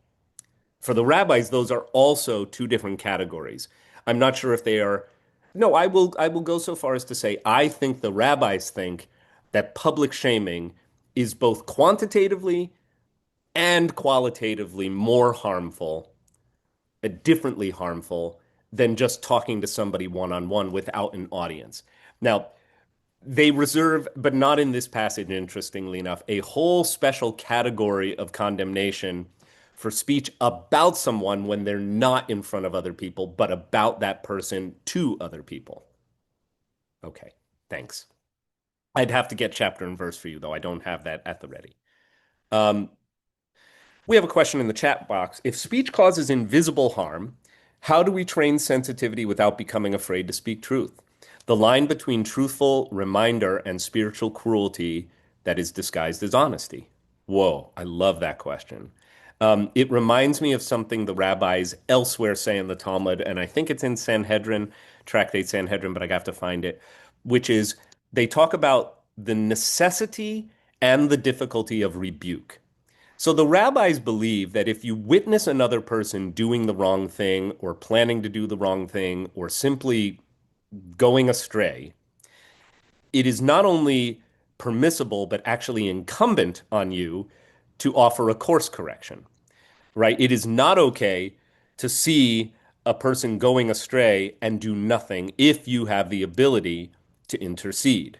For the rabbis, those are also two different categories. I'm not sure if they are. No, I will go so far as to say I think the rabbis think that public shaming is both quantitatively and qualitatively more harmful, differently harmful than just talking to somebody one on one without an audience. Now, they reserve, but not in this passage, interestingly enough, a whole special category of condemnation for speech about someone when they're not in front of other people, but about that person to other people. Okay, thanks. I'd have to get chapter and verse for you, though. I don't have that at the ready. We have a question in the chat box. If speech causes invisible harm, how do we train sensitivity without becoming afraid to speak truth? The line between truthful reminder and spiritual cruelty that is disguised as honesty. Whoa, I love that question. It reminds me of something the rabbis elsewhere say in the Talmud, and I think it's in Sanhedrin, Tractate Sanhedrin, but I have to find it, which is they talk about the necessity and the difficulty of rebuke. So the rabbis believe that if you witness another person doing the wrong thing or planning to do the wrong thing or simply going astray, it is not only permissible, but actually incumbent on you to offer a course correction, right? It is not okay to see a person going astray and do nothing if you have the ability to intercede.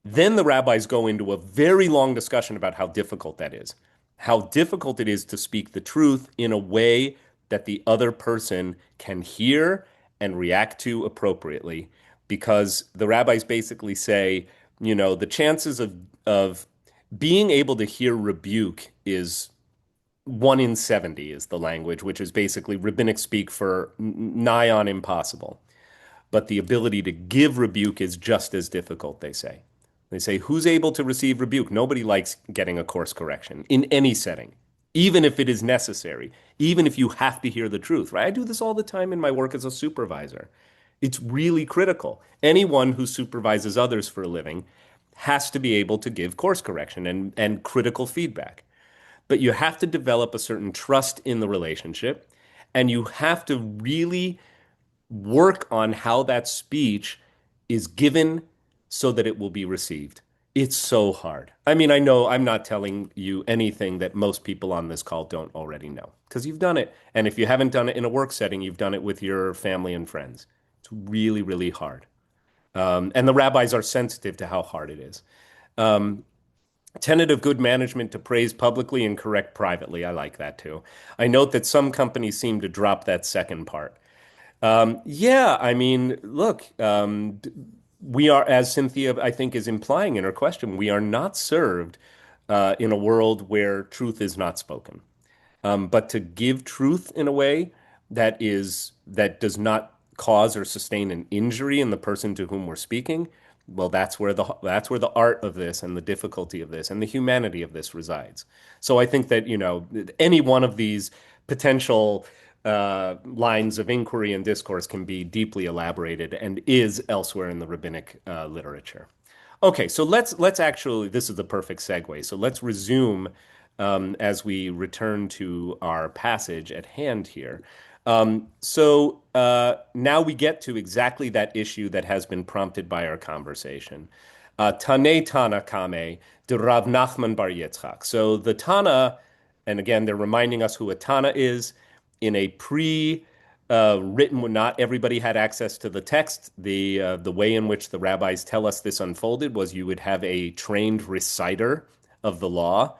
Then the rabbis go into a very long discussion about how difficult that is, how difficult it is to speak the truth in a way that the other person can hear and react to appropriately. Because the rabbis basically say, the chances of being able to hear rebuke is 1 in 70 is the language, which is basically rabbinic speak for nigh on impossible. But the ability to give rebuke is just as difficult, they say. They say, who's able to receive rebuke? Nobody likes getting a course correction in any setting, even if it is necessary, even if you have to hear the truth, right? I do this all the time in my work as a supervisor. It's really critical. Anyone who supervises others for a living has to be able to give course correction and critical feedback. But you have to develop a certain trust in the relationship, and you have to really work on how that speech is given so that it will be received. It's so hard. I mean, I know I'm not telling you anything that most people on this call don't already know because you've done it. And if you haven't done it in a work setting, you've done it with your family and friends. It's really, really hard. And the rabbis are sensitive to how hard it is. Tenet of good management to praise publicly and correct privately. I like that too. I note that some companies seem to drop that second part. Yeah, I mean, look, we are, as Cynthia, I think, is implying in her question, we are not served in a world where truth is not spoken. But to give truth in a way that does not cause or sustain an injury in the person to whom we're speaking, well, that's where the art of this and the difficulty of this and the humanity of this resides. So I think that, any one of these potential lines of inquiry and discourse can be deeply elaborated and is elsewhere in the rabbinic literature. Okay, so let's actually, this is the perfect segue. So let's resume as we return to our passage at hand here. Now we get to exactly that issue that has been prompted by our conversation. Tane Tana Kame de Rav Nachman Bar Yitzchak. So the Tana, and again, they're reminding us who a Tana is. In a pre-written, when not everybody had access to the text, the way in which the rabbis tell us this unfolded was you would have a trained reciter of the law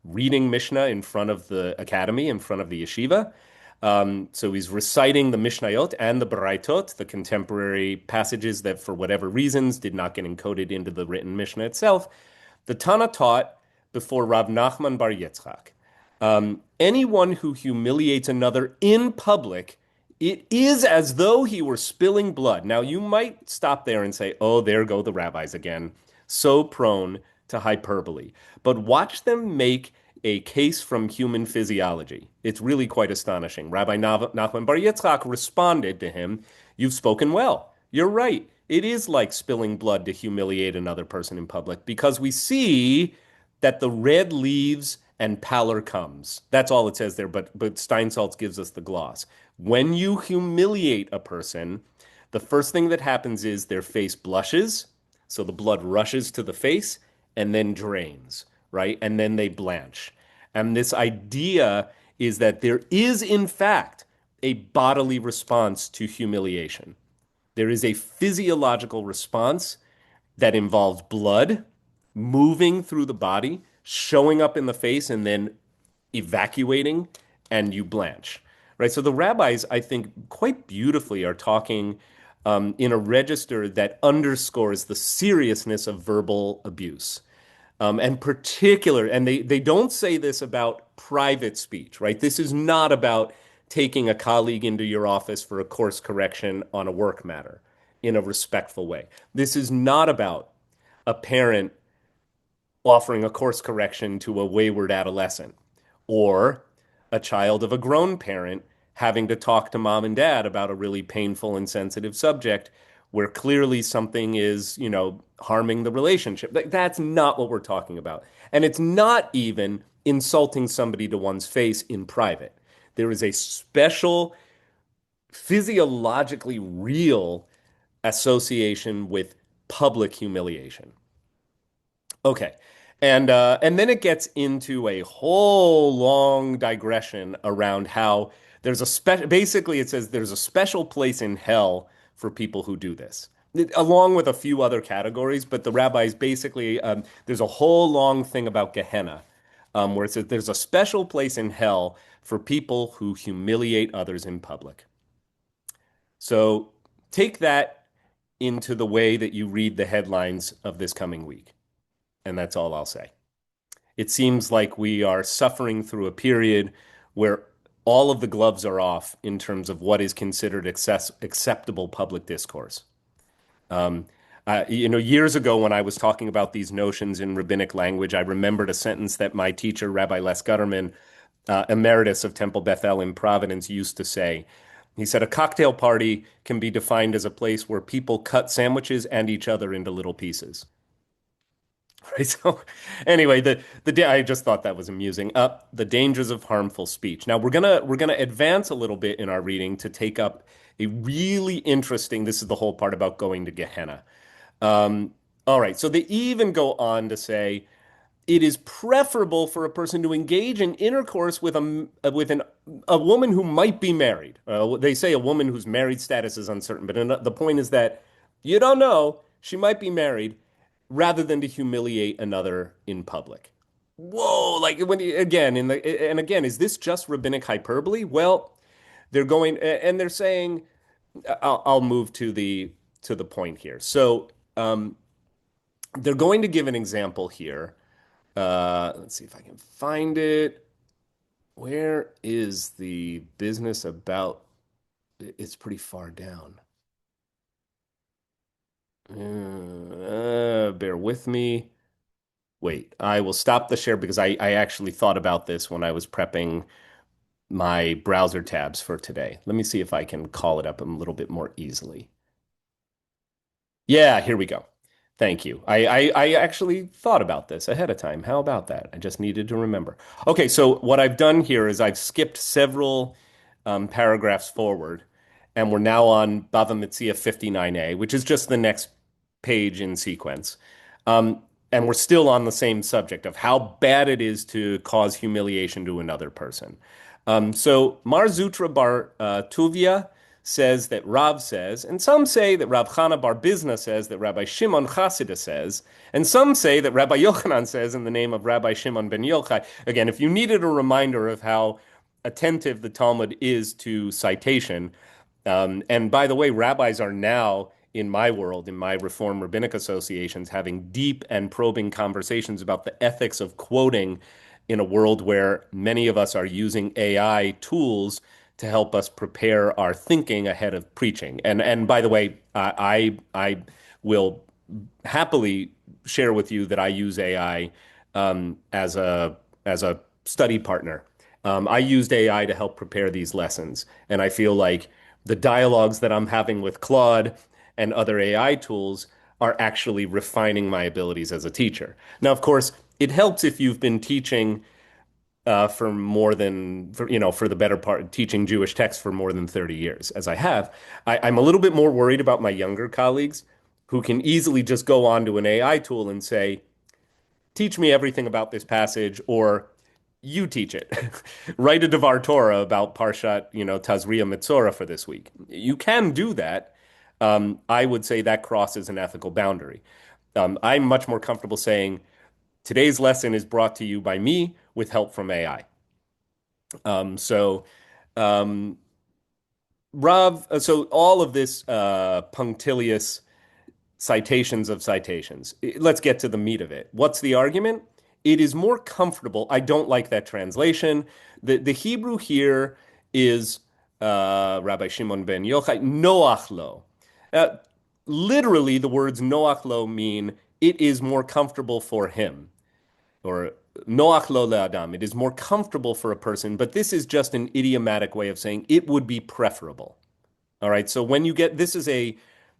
reading Mishnah in front of the academy, in front of the yeshiva. So he's reciting the Mishnayot and the Baraitot, the contemporary passages that, for whatever reasons, did not get encoded into the written Mishnah itself. The Tana taught before Rav Nachman Bar Yitzchak, anyone who humiliates another in public, it is as though he were spilling blood. Now, you might stop there and say, oh, there go the rabbis again, so prone to hyperbole. But watch them make a case from human physiology. It's really quite astonishing. Rabbi Nachman Bar Yitzchak responded to him, you've spoken well. You're right. It is like spilling blood to humiliate another person in public because we see that the red leaves and pallor comes. That's all it says there, but Steinsaltz gives us the gloss. When you humiliate a person, the first thing that happens is their face blushes, so the blood rushes to the face and then drains, right? And then they blanch. And this idea is that there is, in fact, a bodily response to humiliation. There is a physiological response that involves blood moving through the body, showing up in the face, and then evacuating, and you blanch, right? So the rabbis, I think, quite beautifully are talking in a register that underscores the seriousness of verbal abuse. And they don't say this about private speech, right? This is not about taking a colleague into your office for a course correction on a work matter in a respectful way. This is not about a parent offering a course correction to a wayward adolescent or a child of a grown parent having to talk to mom and dad about a really painful and sensitive subject where clearly something is, harming the relationship. That's not what we're talking about. And it's not even insulting somebody to one's face in private. There is a special, physiologically real association with public humiliation. Okay. And then it gets into a whole long digression around how basically it says there's a special place in hell for people who do this, along with a few other categories. But the rabbis basically, there's a whole long thing about Gehenna, where it says there's a special place in hell for people who humiliate others in public. So take that into the way that you read the headlines of this coming week. And that's all I'll say. It seems like we are suffering through a period where all of the gloves are off in terms of what is considered acceptable public discourse. Years ago when I was talking about these notions in rabbinic language, I remembered a sentence that my teacher, Rabbi Les Gutterman, emeritus of Temple Bethel in Providence, used to say. He said, a cocktail party can be defined as a place where people cut sandwiches and each other into little pieces. Right. So anyway, I just thought that was amusing. The dangers of harmful speech. Now we're gonna advance a little bit in our reading to take up a really interesting. This is the whole part about going to Gehenna. All right. So they even go on to say it is preferable for a person to engage in intercourse with a woman who might be married. They say a woman whose married status is uncertain, but the point is that you don't know, she might be married, rather than to humiliate another in public. Whoa, like again, is this just rabbinic hyperbole? Well, they're going and they're saying, I'll move to the point here. So they're going to give an example here. Let's see if I can find it. Where is the business about? It's pretty far down. Bear with me. Wait, I will stop the share because I actually thought about this when I was prepping my browser tabs for today. Let me see if I can call it up a little bit more easily. Yeah, here we go. Thank you. I actually thought about this ahead of time. How about that? I just needed to remember. Okay, so what I've done here is I've skipped several paragraphs forward, and we're now on Bava Metzia 59a, which is just the next page in sequence. And we're still on the same subject of how bad it is to cause humiliation to another person. So Mar Zutra Bar Tuvia says that Rav says, and some say that Rav Chana Bar Bizna says that Rabbi Shimon Chasida says, and some say that Rabbi Yochanan says in the name of Rabbi Shimon ben Yochai. Again, if you needed a reminder of how attentive the Talmud is to citation, and by the way, rabbis are now, in my world, in my Reform Rabbinic associations, having deep and probing conversations about the ethics of quoting in a world where many of us are using AI tools to help us prepare our thinking ahead of preaching. And by the way, I will happily share with you that I use AI as a study partner. I used AI to help prepare these lessons, and I feel like the dialogues that I'm having with Claude and other AI tools are actually refining my abilities as a teacher. Now, of course, it helps if you've been teaching for more than, for the better part, teaching Jewish texts for more than 30 years, as I have. I'm a little bit more worried about my younger colleagues who can easily just go onto an AI tool and say, teach me everything about this passage, or you teach it. Write a Devar Torah about Parshat, Tazria Mitzorah for this week. You can do that. I would say that crosses an ethical boundary. I'm much more comfortable saying, today's lesson is brought to you by me with help from AI. So, Rav, so all of this punctilious citations of citations. Let's get to the meat of it. What's the argument? It is more comfortable. I don't like that translation. The Hebrew here is Rabbi Shimon ben Yochai, noach lo. Uh, Literally, the words noach lo mean it is more comfortable for him, or noach lo le'adam. It is more comfortable for a person, but this is just an idiomatic way of saying it would be preferable. All right, so when you get, this is a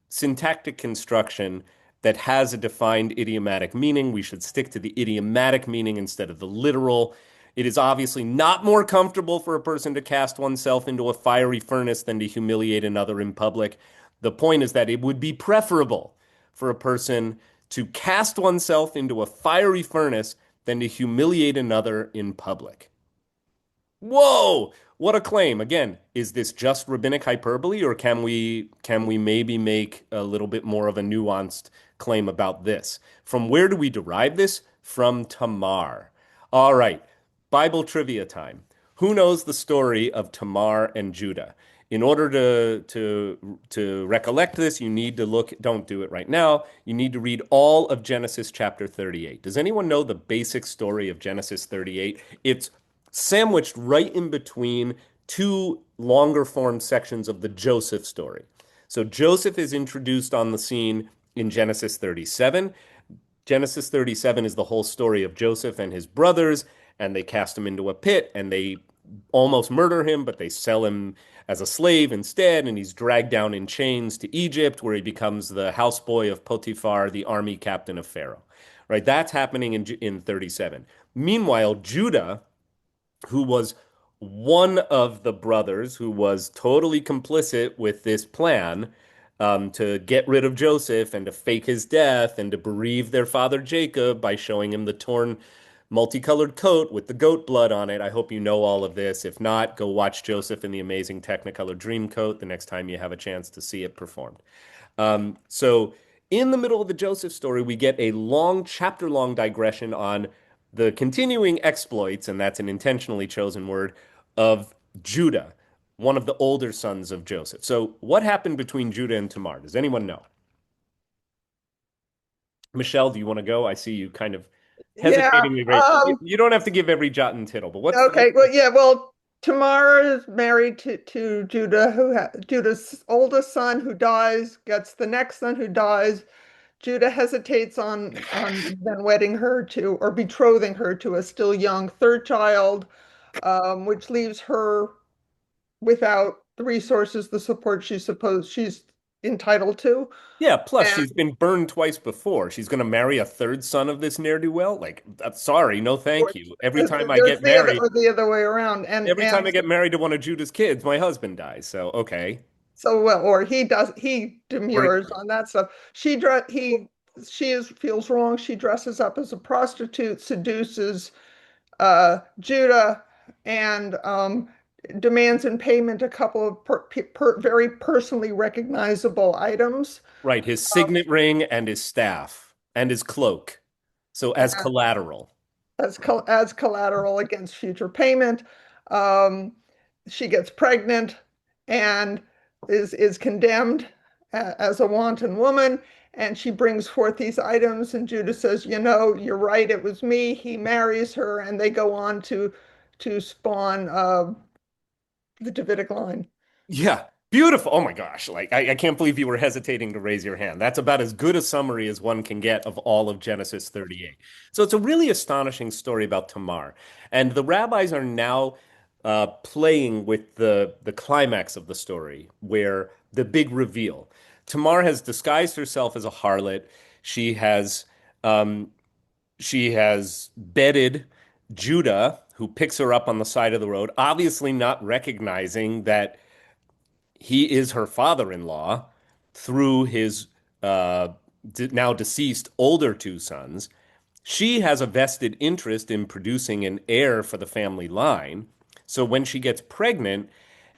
syntactic construction that has a defined idiomatic meaning. We should stick to the idiomatic meaning instead of the literal. It is obviously not more comfortable for a person to cast oneself into a fiery furnace than to humiliate another in public. The point is that it would be preferable for a person to cast oneself into a fiery furnace than to humiliate another in public. Whoa, what a claim. Again, is this just rabbinic hyperbole, or can we maybe make a little bit more of a nuanced claim about this? From where do we derive this? From Tamar. All right, Bible trivia time. Who knows the story of Tamar and Judah? In order to recollect this, you need to look, don't do it right now, you need to read all of Genesis chapter 38. Does anyone know the basic story of Genesis 38? It's sandwiched right in between two longer form sections of the Joseph story. So Joseph is introduced on the scene in Genesis 37. Genesis 37 is the whole story of Joseph and his brothers, and they cast him into a pit, and they almost murder him, but they sell him as a slave instead, and he's dragged down in chains to Egypt, where he becomes the houseboy of Potiphar, the army captain of Pharaoh. Right? That's happening in 37. Meanwhile, Judah, who was one of the brothers who was totally complicit with this plan to get rid of Joseph and to fake his death and to bereave their father Jacob by showing him the torn multicolored coat with the goat blood on it. I hope you know all of this. If not, go watch Joseph in the amazing Technicolor Dreamcoat the next time you have a chance to see it performed. So in the middle of the Joseph story, we get a long, chapter-long digression on the continuing exploits, and that's an intentionally chosen word, of Judah, one of the older sons of Joseph. So what happened between Judah and Tamar? Does anyone know? Michelle, do you want to go? I see you kind of hesitating. You don't have to give every jot and tittle, but what's okay? Well, Tamar is married to Judah, Judah's oldest son who dies, gets the next son who dies. Judah hesitates on then wedding her to, or betrothing her to, a still young third child, which leaves her without the resources, the support she's entitled to. Yeah, plus And she's been burned twice before. She's going to marry a third son of this ne'er-do-well? Like, sorry, no thank or you. Every time I there's get married, the other way around. every time I get married to one of Judah's kids, my husband dies. So, okay. So well, or he Or demurs on that stuff. Feels wrong. She dresses up as a prostitute, seduces Judah, and demands in payment a couple of very personally recognizable items. right, his signet ring and his staff and his cloak. So as collateral. As collateral against future payment. Um, she gets pregnant and is condemned as a wanton woman. And she brings forth these items, and Judah says, "You know, you're right. It was me." He marries her, and they go on to spawn the Davidic line. Yeah, beautiful. Oh my gosh. Like, I can't believe you were hesitating to raise your hand. That's about as good a summary as one can get of all of Genesis 38. So it's a really astonishing story about Tamar. And the rabbis are now playing with the climax of the story, where the big reveal. Tamar has disguised herself as a harlot. She has um, she has bedded Judah, who picks her up on the side of the road, obviously not recognizing that he is her father-in-law through his now deceased older two sons. She has a vested interest in producing an heir for the family line. So when she gets pregnant,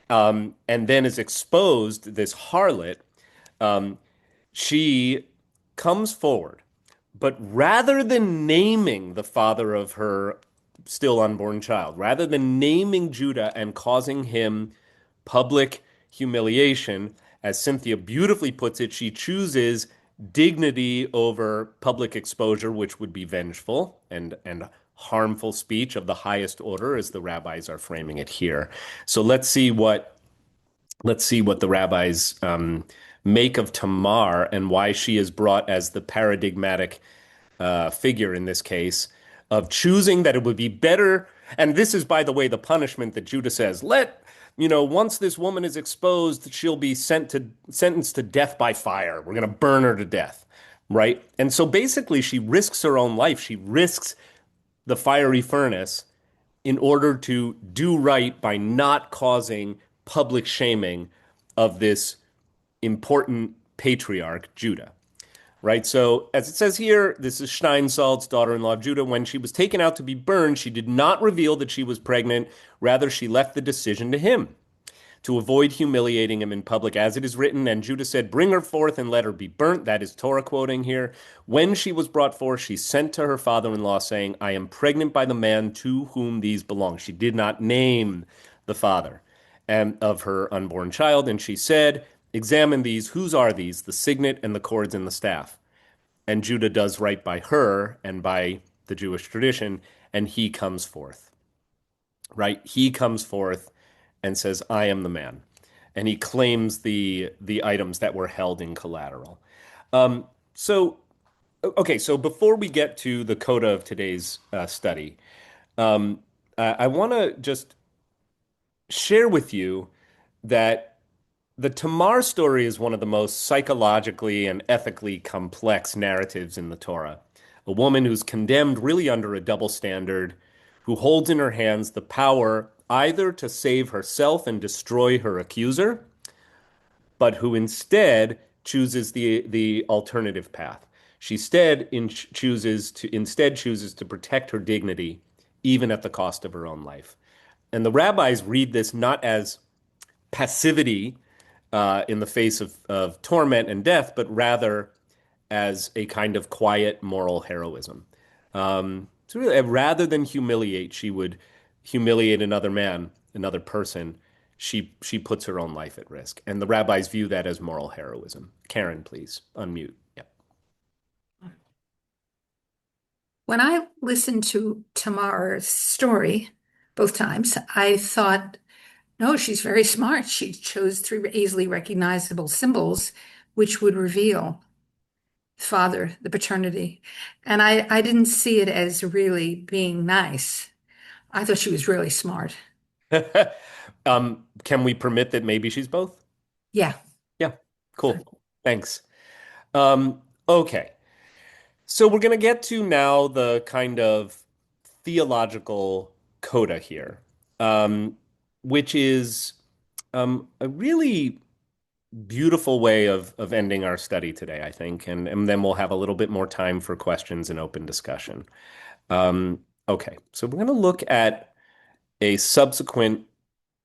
and then is exposed, this harlot, um, she comes forward, but rather than naming the father of her still unborn child, rather than naming Judah and causing him public humiliation, as Cynthia beautifully puts it, she chooses dignity over public exposure, which would be vengeful and harmful speech of the highest order, as the rabbis are framing it here. So let's see what the rabbis make of Tamar and why she is brought as the paradigmatic figure in this case of choosing that it would be better. And this is, by the way, the punishment that Judah says, once this woman is exposed, she'll be sentenced to death by fire. We're going to burn her to death, right? And so basically, she risks her own life. She risks the fiery furnace in order to do right by not causing public shaming of this important patriarch, Judah. Right? So, as it says here, this is Steinsaltz's daughter-in-law of Judah. When she was taken out to be burned, she did not reveal that she was pregnant. Rather, she left the decision to him to avoid humiliating him in public, as it is written. And Judah said, "Bring her forth and let her be burnt." That is Torah quoting here. When she was brought forth, she sent to her father-in-law, saying, "I am pregnant by the man to whom these belong." She did not name the father and of her unborn child. And she said, "Examine these. Whose are these? The signet and the cords and the staff." And Judah does right by her and by the Jewish tradition, and he comes forth, right? He comes forth and says, "I am the man." And he claims the items that were held in collateral. So, okay, so before we get to the coda of today's study, I want to just share with you that the Tamar story is one of the most psychologically and ethically complex narratives in the Torah. A woman who's condemned really under a double standard, who holds in her hands the power either to save herself and destroy her accuser, but who chooses the alternative path. She chooses to protect her dignity, even at the cost of her own life. And the rabbis read this not as passivity in the face of torment and death, but rather as a kind of quiet moral heroism. So really, rather than humiliate, she would humiliate another man, another person. She puts her own life at risk, and the rabbis view that as moral heroism. Karen, please unmute. Yep. When I listened to Tamar's story both times, I thought, no, she's very smart. She chose three easily recognizable symbols, which would reveal father, the paternity. And I didn't see it as really being nice. I thought she was really smart. Can we permit that maybe she's both? Yeah. Yeah. Cool. Thanks. Okay. So we're going to get to now the kind of theological coda here, um, which is a really beautiful way of ending our study today, I think, and then we'll have a little bit more time for questions and open discussion. Okay, so we're going to look at a subsequent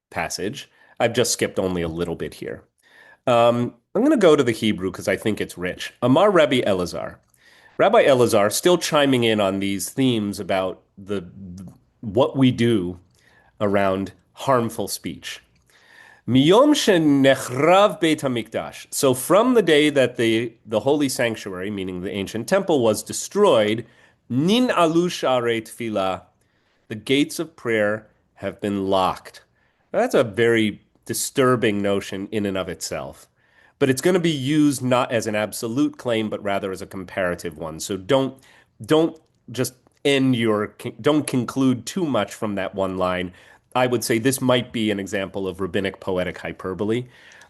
passage. I've just skipped only a little bit here. I'm going to go to the Hebrew because I think it's rich. Amar Rabbi Elazar. Rabbi Elazar still chiming in on these themes about what we do around harmful speech. Miyom shenechrav Beit Hamikdash. So from the day that the holy sanctuary, meaning the ancient temple, was destroyed, nin alu sharei tefillah, the gates of prayer have been locked. That's a very disturbing notion in and of itself. But it's going to be used not as an absolute claim, but rather as a comparative one. So don't just don't conclude too much from that one line. I would say this might be an example of rabbinic poetic hyperbole.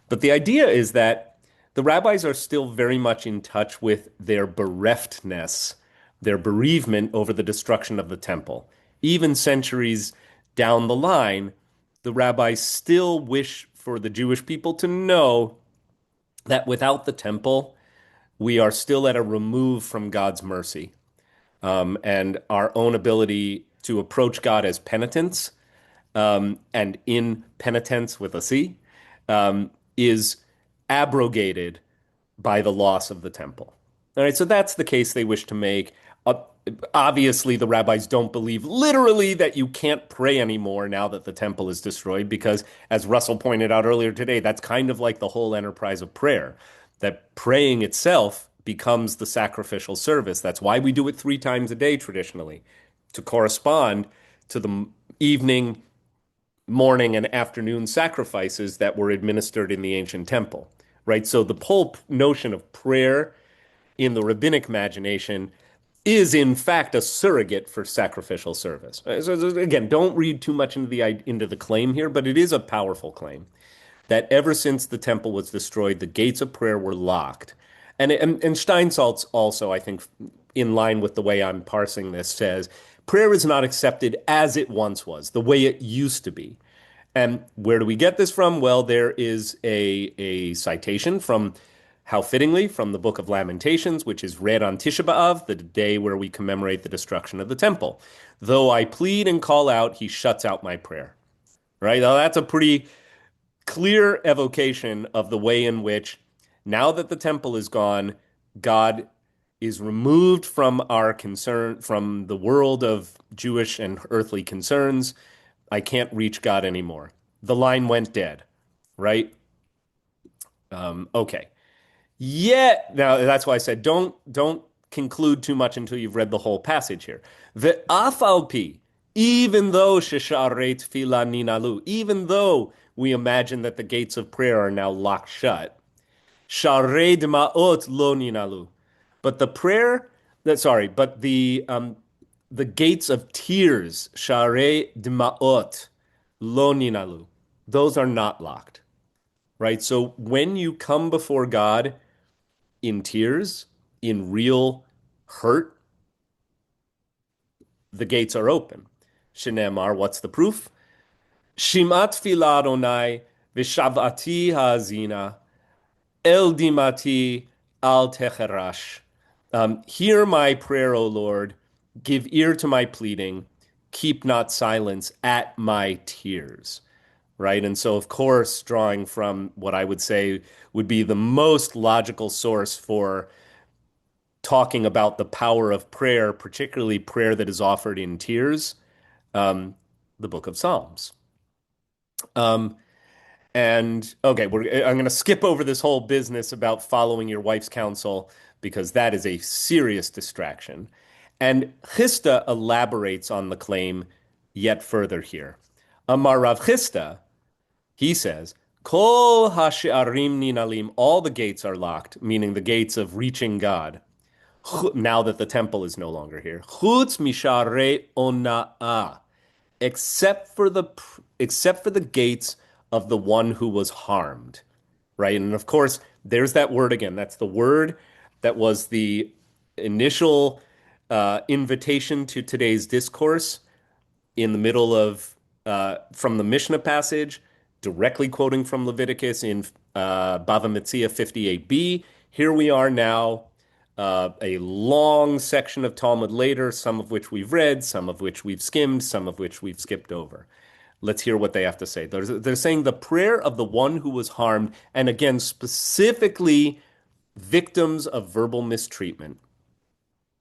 But the idea is that the rabbis are still very much in touch with their bereftness, their bereavement over the destruction of the temple. Even centuries down the line, the rabbis still wish for the Jewish people to know that without the temple, we are still at a remove from God's mercy. And our own ability to approach God as penitents, and in penitence with a C, is abrogated by the loss of the temple. All right, so that's the case they wish to make. Obviously, the rabbis don't believe literally that you can't pray anymore now that the temple is destroyed, because, as Russell pointed out earlier today, that's kind of like the whole enterprise of prayer, that praying itself becomes the sacrificial service. That's why we do it 3 times a day traditionally, to correspond to the evening, morning, and afternoon sacrifices that were administered in the ancient temple, right? So the whole notion of prayer in the rabbinic imagination is in fact a surrogate for sacrificial service. So again, don't read too much into the claim here, but it is a powerful claim that ever since the temple was destroyed, the gates of prayer were locked. And Steinsaltz also, I think, in line with the way I'm parsing this, says prayer is not accepted as it once was, the way it used to be. And where do we get this from? Well, there is a citation from, how fittingly, from the Book of Lamentations, which is read on Tisha B'Av, the day where we commemorate the destruction of the temple. Though I plead and call out, he shuts out my prayer. Right? Now, that's a pretty clear evocation of the way in which, now that the temple is gone, God is removed from our concern, from the world of Jewish and earthly concerns. I can't reach God anymore. The line went dead, right? Okay. Yet, now that's why I said don't conclude too much until you've read the whole passage here. Ve'af al pi, even though shesharei tefillah ninalu, even though we imagine that the gates of prayer are now locked shut, sharei dma'ot lo ninalu, but the gates of tears, sharei dma'ot lo ninalu, those are not locked, right? So when you come before God in tears, in real hurt, the gates are open. Shenemar, what's the proof? Shimat tefillah Adonai v'shavati ha'azina el dimati al techerash. Hear my prayer, O Lord. Give ear to my pleading. Keep not silence at my tears. Right? And so, of course, drawing from what I would say would be the most logical source for talking about the power of prayer, particularly prayer that is offered in tears, the book of Psalms. And okay, I'm going to skip over this whole business about following your wife's counsel, because that is a serious distraction. And Chisda elaborates on the claim yet further here. Amar Rav Chisda, he says, Kol hashe'arim ninalim, all the gates are locked, meaning the gates of reaching God, now that the temple is no longer here. Chutz misharei ona'at, except for the gates of the one who was harmed, right? And of course, there's that word again. That's the word that was the initial invitation to today's discourse in the middle of from the Mishnah passage, directly quoting from Leviticus in Bava Metzia 58b. Here we are now, a long section of Talmud later, some of which we've read, some of which we've skimmed, some of which we've skipped over. Let's hear what they have to say. They're saying the prayer of the one who was harmed, and again, specifically victims of verbal mistreatment.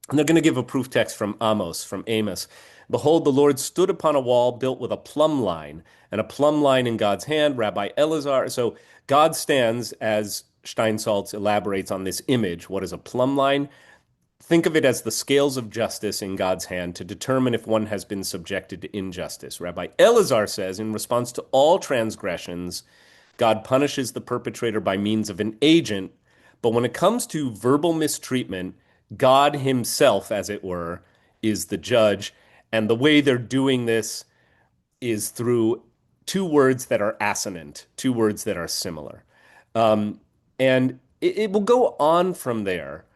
And they're going to give a proof text from Amos. Behold, the Lord stood upon a wall built with a plumb line, and a plumb line in God's hand, Rabbi Elazar. So God stands, as Steinsaltz elaborates on this image. What is a plumb line? Think of it as the scales of justice in God's hand to determine if one has been subjected to injustice. Rabbi Elazar says, in response to all transgressions, God punishes the perpetrator by means of an agent. But when it comes to verbal mistreatment, God himself, as it were, is the judge. And the way they're doing this is through two words that are assonant, two words that are similar. And it will go on from there.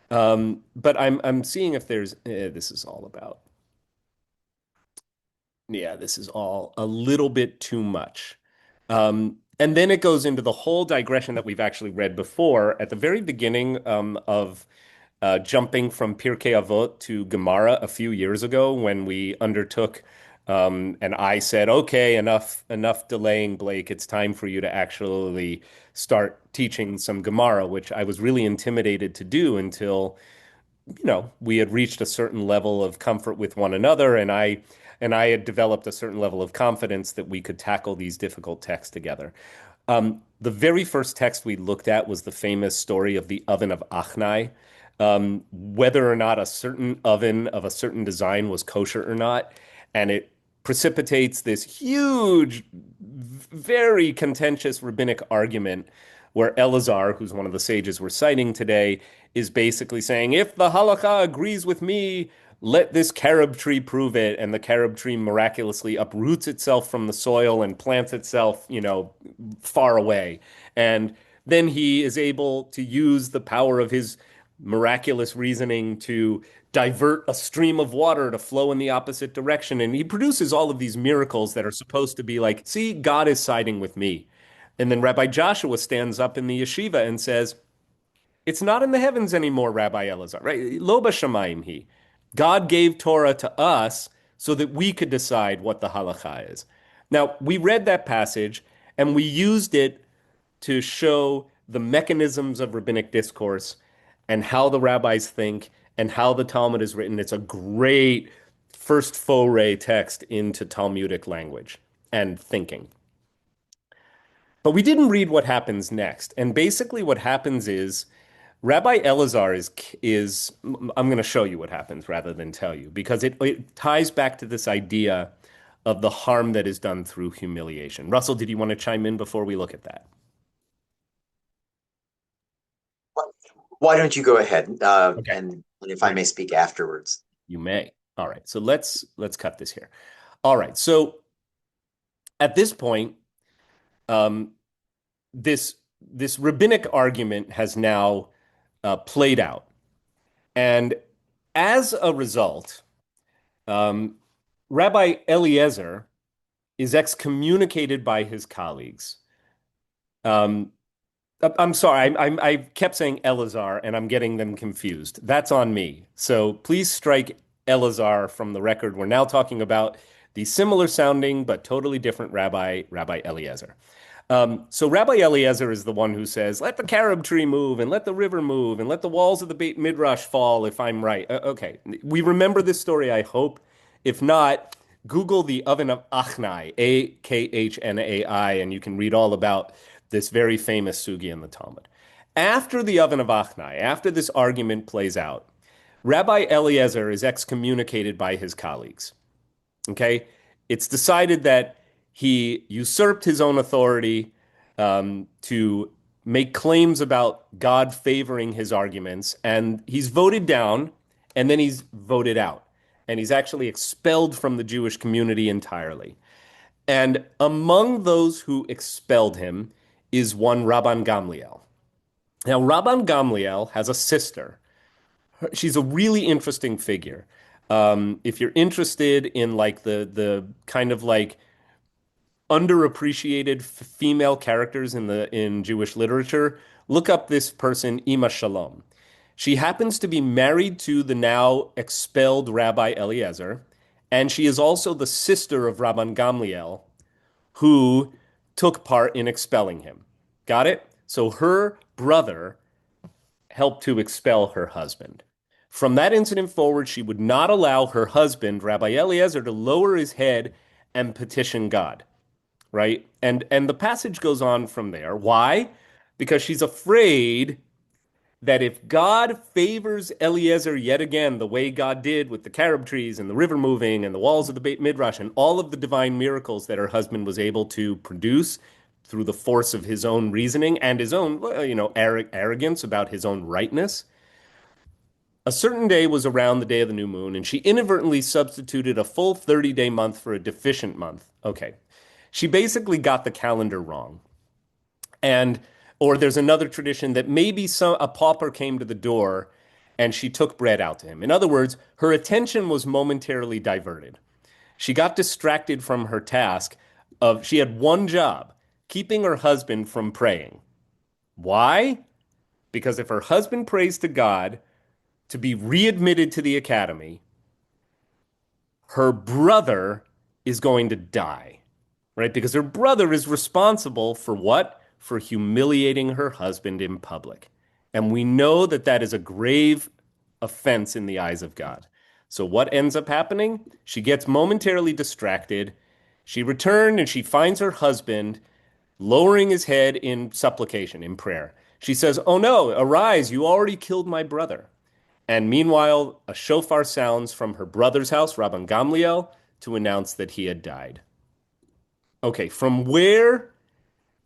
But I'm seeing if there's this is all about. Yeah, this is all a little bit too much. And then it goes into the whole digression that we've actually read before at the very beginning of jumping from Pirkei Avot to Gemara a few years ago when we undertook, and I said, okay, enough delaying, Blake. It's time for you to actually start teaching some Gemara, which I was really intimidated to do until, we had reached a certain level of comfort with one another, and I had developed a certain level of confidence that we could tackle these difficult texts together. The very first text we looked at was the famous story of the oven of Achnai, whether or not a certain oven of a certain design was kosher or not. And it precipitates this huge, very contentious rabbinic argument where Elazar, who's one of the sages we're citing today, is basically saying, if the halakha agrees with me, let this carob tree prove it. And the carob tree miraculously uproots itself from the soil and plants itself, far away. And then he is able to use the power of his miraculous reasoning to divert a stream of water to flow in the opposite direction. And he produces all of these miracles that are supposed to be like, see, God is siding with me. And then Rabbi Joshua stands up in the yeshiva and says, it's not in the heavens anymore, Rabbi Elazar, right? Lo b'shamayim he. God gave Torah to us so that we could decide what the halakha is. Now, we read that passage and we used it to show the mechanisms of rabbinic discourse and how the rabbis think and how the Talmud is written. It's a great first foray text into Talmudic language and thinking. But we didn't read what happens next. And basically what happens is Rabbi Elazar is I'm going to show you what happens rather than tell you, because it ties back to this idea of the harm that is done through humiliation. Russell, did you want to chime in before we look at that? Why don't you go ahead, Okay. and if I may speak afterwards. You may. All right. So let's cut this here. All right. So at this point, this rabbinic argument has now played out. And as a result, Rabbi Eliezer is excommunicated by his colleagues. I'm sorry, I kept saying Elazar, and I'm getting them confused. That's on me. So please strike Elazar from the record. We're now talking about the similar sounding but totally different Rabbi Eliezer. So Rabbi Eliezer is the one who says, let the carob tree move, and let the river move, and let the walls of the Beit Midrash fall, if I'm right. Okay, we remember this story, I hope. If not, Google the oven of Achnai, Akhnai, and you can read all about this very famous sugya in the Talmud. After the oven of Achnai, after this argument plays out, Rabbi Eliezer is excommunicated by his colleagues. Okay? It's decided that he usurped his own authority to make claims about God favoring his arguments, and he's voted down, and then he's voted out. And he's actually expelled from the Jewish community entirely. And among those who expelled him is one Rabban Gamliel. Now, Rabban Gamliel has a sister. She's a really interesting figure. If you're interested in like the kind of like underappreciated female characters in Jewish literature, look up this person, Ima Shalom. She happens to be married to the now expelled Rabbi Eliezer, and she is also the sister of Rabban Gamliel, who took part in expelling him. Got it? So her brother helped to expel her husband. From that incident forward, she would not allow her husband, Rabbi Eliezer, to lower his head and petition God, right? And the passage goes on from there. Why? Because she's afraid that if God favors Eliezer yet again, the way God did with the carob trees and the river moving and the walls of the Beit Midrash and all of the divine miracles that her husband was able to produce through the force of his own reasoning and his own, arrogance about his own rightness. A certain day was around the day of the new moon, and she inadvertently substituted a full 30-day month for a deficient month. Okay. She basically got the calendar wrong. And or there's another tradition that maybe a pauper came to the door and she took bread out to him. In other words, her attention was momentarily diverted. She got distracted from her task of she had one job, keeping her husband from praying. Why? Because if her husband prays to God to be readmitted to the academy, her brother is going to die, right? Because her brother is responsible for what? For humiliating her husband in public. And we know that that is a grave offense in the eyes of God. So what ends up happening? She gets momentarily distracted. She returned and she finds her husband lowering his head in supplication, in prayer. She says, "Oh no, arise, you already killed my brother." And meanwhile, a shofar sounds from her brother's house, Rabban Gamliel, to announce that he had died. Okay, from where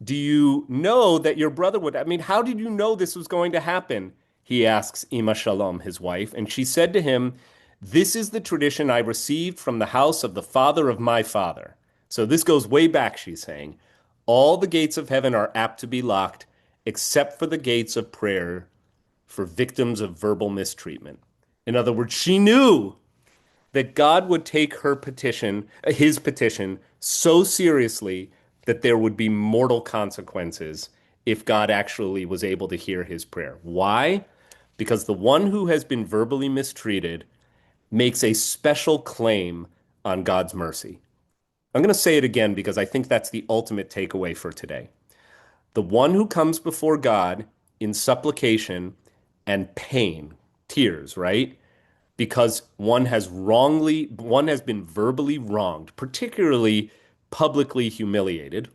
do you know that your brother would? I mean, how did you know this was going to happen? He asks Ima Shalom, his wife. And she said to him, "This is the tradition I received from the house of the father of my father." So this goes way back, she's saying. All the gates of heaven are apt to be locked, except for the gates of prayer for victims of verbal mistreatment. In other words, she knew that God would take her petition, his petition, so seriously that there would be mortal consequences if God actually was able to hear his prayer. Why? Because the one who has been verbally mistreated makes a special claim on God's mercy. I'm going to say it again because I think that's the ultimate takeaway for today. The one who comes before God in supplication and pain, tears, right? Because one has been verbally wronged, particularly publicly humiliated.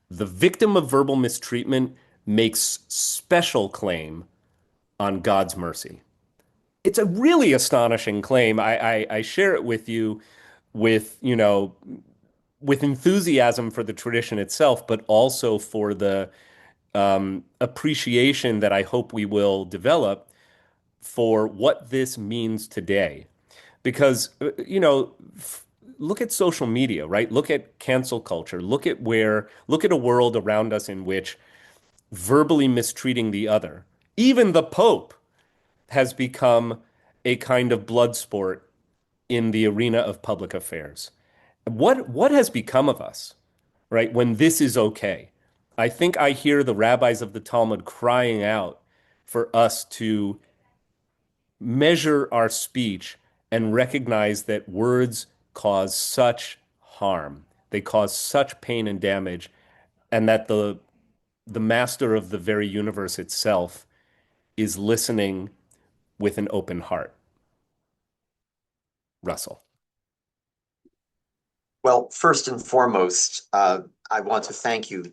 The victim of verbal mistreatment makes special claim on God's mercy. It's a really astonishing claim. I share it with you with, with enthusiasm for the tradition itself, but also for the appreciation that I hope we will develop for what this means today. Because, look at social media, right? Look at cancel culture. Look at a world around us in which verbally mistreating the other, even the Pope, has become a kind of blood sport in the arena of public affairs. What has become of us, right, when this is okay? I think I hear the rabbis of the Talmud crying out for us to measure our speech and recognize that words cause such harm. They cause such pain and damage, and that the master of the very universe itself is listening with an open heart. Russell. Well, first and foremost, I want to thank you.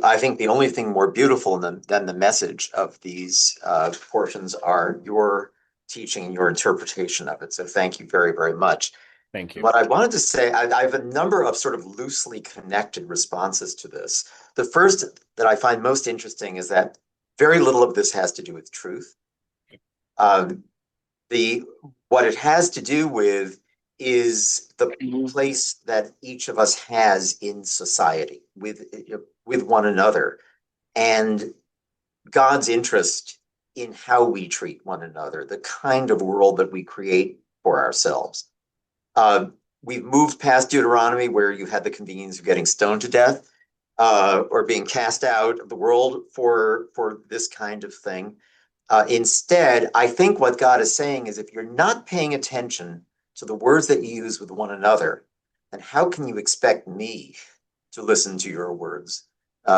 I think the only thing more beautiful than the message of these portions are your teaching and your interpretation of it. So thank you very, very much. Thank you. What I wanted to say, I have a number of sort of loosely connected responses to this. The first that I find most interesting is that very little of this has to do with truth. What it has to do with is the place that each of us has in society. with one another and God's interest in how we treat one another, the kind of world that we create for ourselves. We've moved past Deuteronomy, where you had the convenience of getting stoned to death or being cast out of the world for this kind of thing. Instead, I think what God is saying is if you're not paying attention to the words that you use with one another, then how can you expect me to listen to your words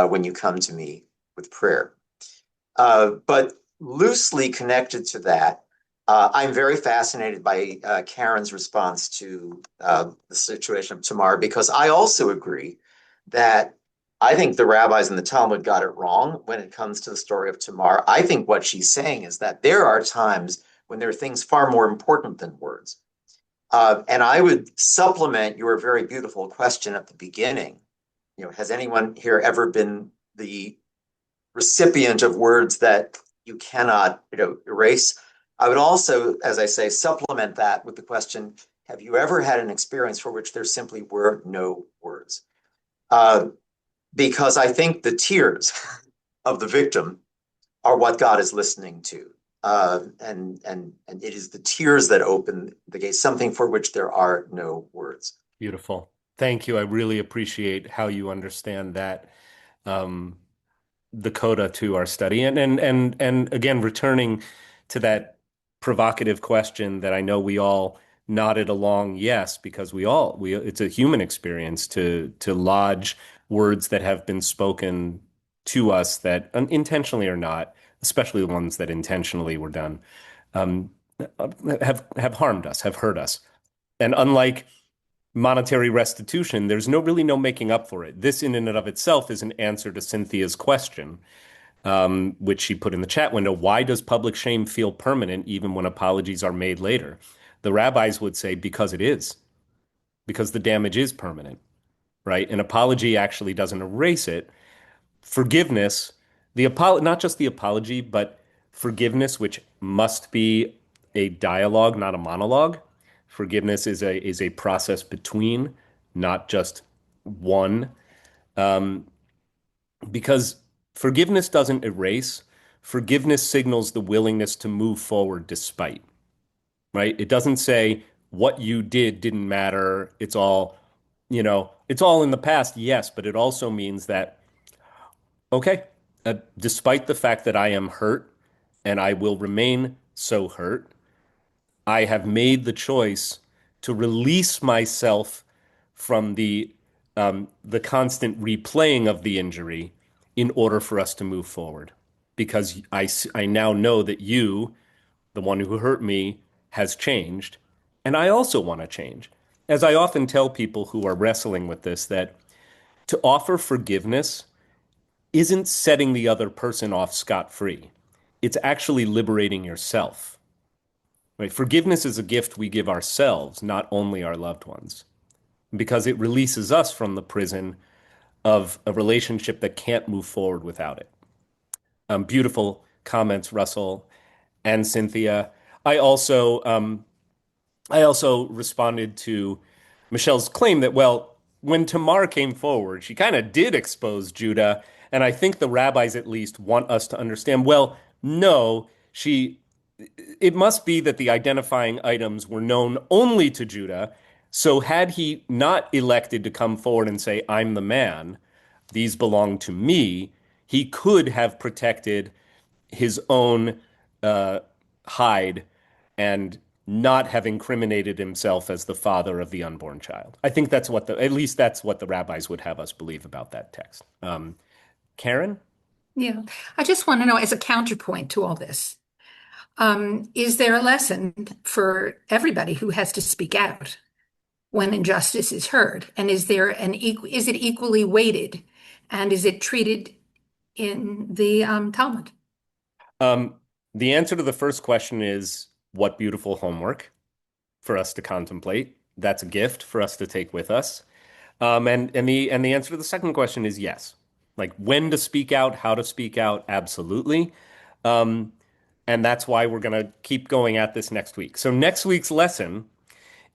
when you come to me with prayer? But loosely connected to that, I'm very fascinated by Karen's response to the situation of Tamar, because I also agree that I think the rabbis in the Talmud got it wrong when it comes to the story of Tamar. I think what she's saying is that there are times when there are things far more important than words. And I would supplement your very beautiful question at the beginning. You know, has anyone here ever been the recipient of words that you cannot, erase? I would also, as I say, supplement that with the question, have you ever had an experience for which there simply were no words? Because I think the tears of the victim are what God is listening to. And it is the tears that open the gate, something for which there are no words. Beautiful. Thank you. I really appreciate how you understand that the coda to our study. And again, returning to that provocative question that I know we all nodded along, yes, because it's a human experience to lodge words that have been spoken to us that intentionally or not, especially the ones that intentionally were done, have harmed us, have hurt us. And unlike monetary restitution, there's really no making up for it. This in and of itself is an answer to Cynthia's question, which she put in the chat window. Why does public shame feel permanent even when apologies are made later? The rabbis would say because it is, because the damage is permanent, right? An apology actually doesn't erase it. Forgiveness, not just the apology, but forgiveness, which must be a dialogue, not a monologue. Forgiveness is a process between, not just one. Because forgiveness doesn't erase. Forgiveness signals the willingness to move forward despite, right? It doesn't say what you didn't matter. It's all in the past, yes, but it also means that, okay, despite the fact that I am hurt and I will remain so hurt, I have made the choice to release myself from the constant replaying of the injury in order for us to move forward. Because I now know that you, the one who hurt me, has changed, and I also want to change. As I often tell people who are wrestling with this, that to offer forgiveness isn't setting the other person off scot-free. It's actually liberating yourself. Right? Forgiveness is a gift we give ourselves, not only our loved ones, because it releases us from the prison of a relationship that can't move forward without it. Beautiful comments, Russell and Cynthia. I also responded to Michelle's claim that, well, when Tamar came forward, she kind of did expose Judah. And I think the rabbis at least want us to understand, well, no, it must be that the identifying items were known only to Judah. So had he not elected to come forward and say, I'm the man, these belong to me, he could have protected his own hide and not have incriminated himself as the father of the unborn child. I think that's at least that's what the rabbis would have us believe about that text. Karen? Yeah, I just want to know, as a counterpoint to all this, is there a lesson for everybody who has to speak out when injustice is heard? And is it equally weighted? And is it treated in the Talmud? The answer to the first question is what beautiful homework for us to contemplate. That's a gift for us to take with us. And the answer to the second question is yes. Like when to speak out, how to speak out, absolutely. And that's why we're going to keep going at this next week. So next week's lesson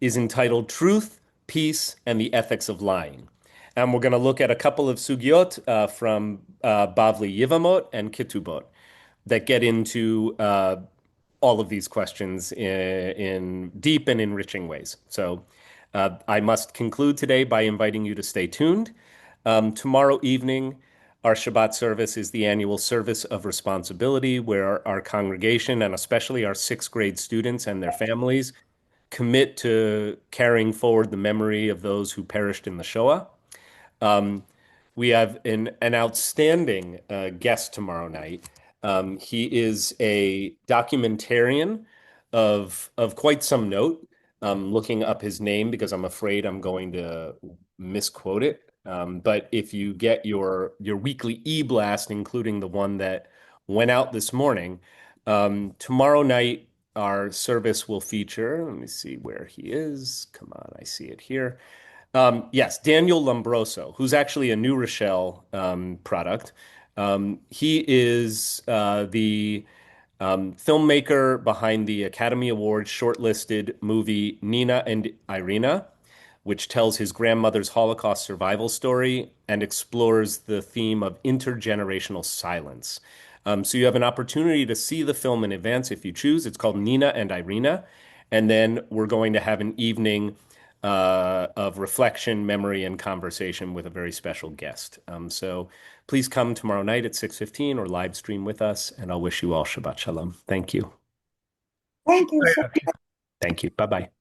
is entitled Truth, Peace, and the Ethics of Lying. And we're going to look at a couple of sugyot from Bavli Yivamot and Ketubot that get into all of these questions in deep and enriching ways. So I must conclude today by inviting you to stay tuned. Tomorrow evening, our Shabbat service is the annual service of responsibility, where our congregation and especially our sixth grade students and their families commit to carrying forward the memory of those who perished in the Shoah. We have an outstanding guest tomorrow night. He is a documentarian of quite some note. Looking up his name because I'm afraid I'm going to misquote it. But if you get your weekly e-blast, including the one that went out this morning, tomorrow night our service will feature. Let me see where he is. Come on, I see it here. Yes, Daniel Lombroso, who's actually a New Rochelle product. He is the filmmaker behind the Academy Award shortlisted movie Nina and Irina, which tells his grandmother's Holocaust survival story and explores the theme of intergenerational silence. So you have an opportunity to see the film in advance if you choose. It's called Nina and Irina. And then we're going to have an evening of reflection, memory, and conversation with a very special guest. So please come tomorrow night at 6:15 or live stream with us, and I'll wish you all Shabbat Shalom. Thank you. Thank you. Thank you. Bye-bye.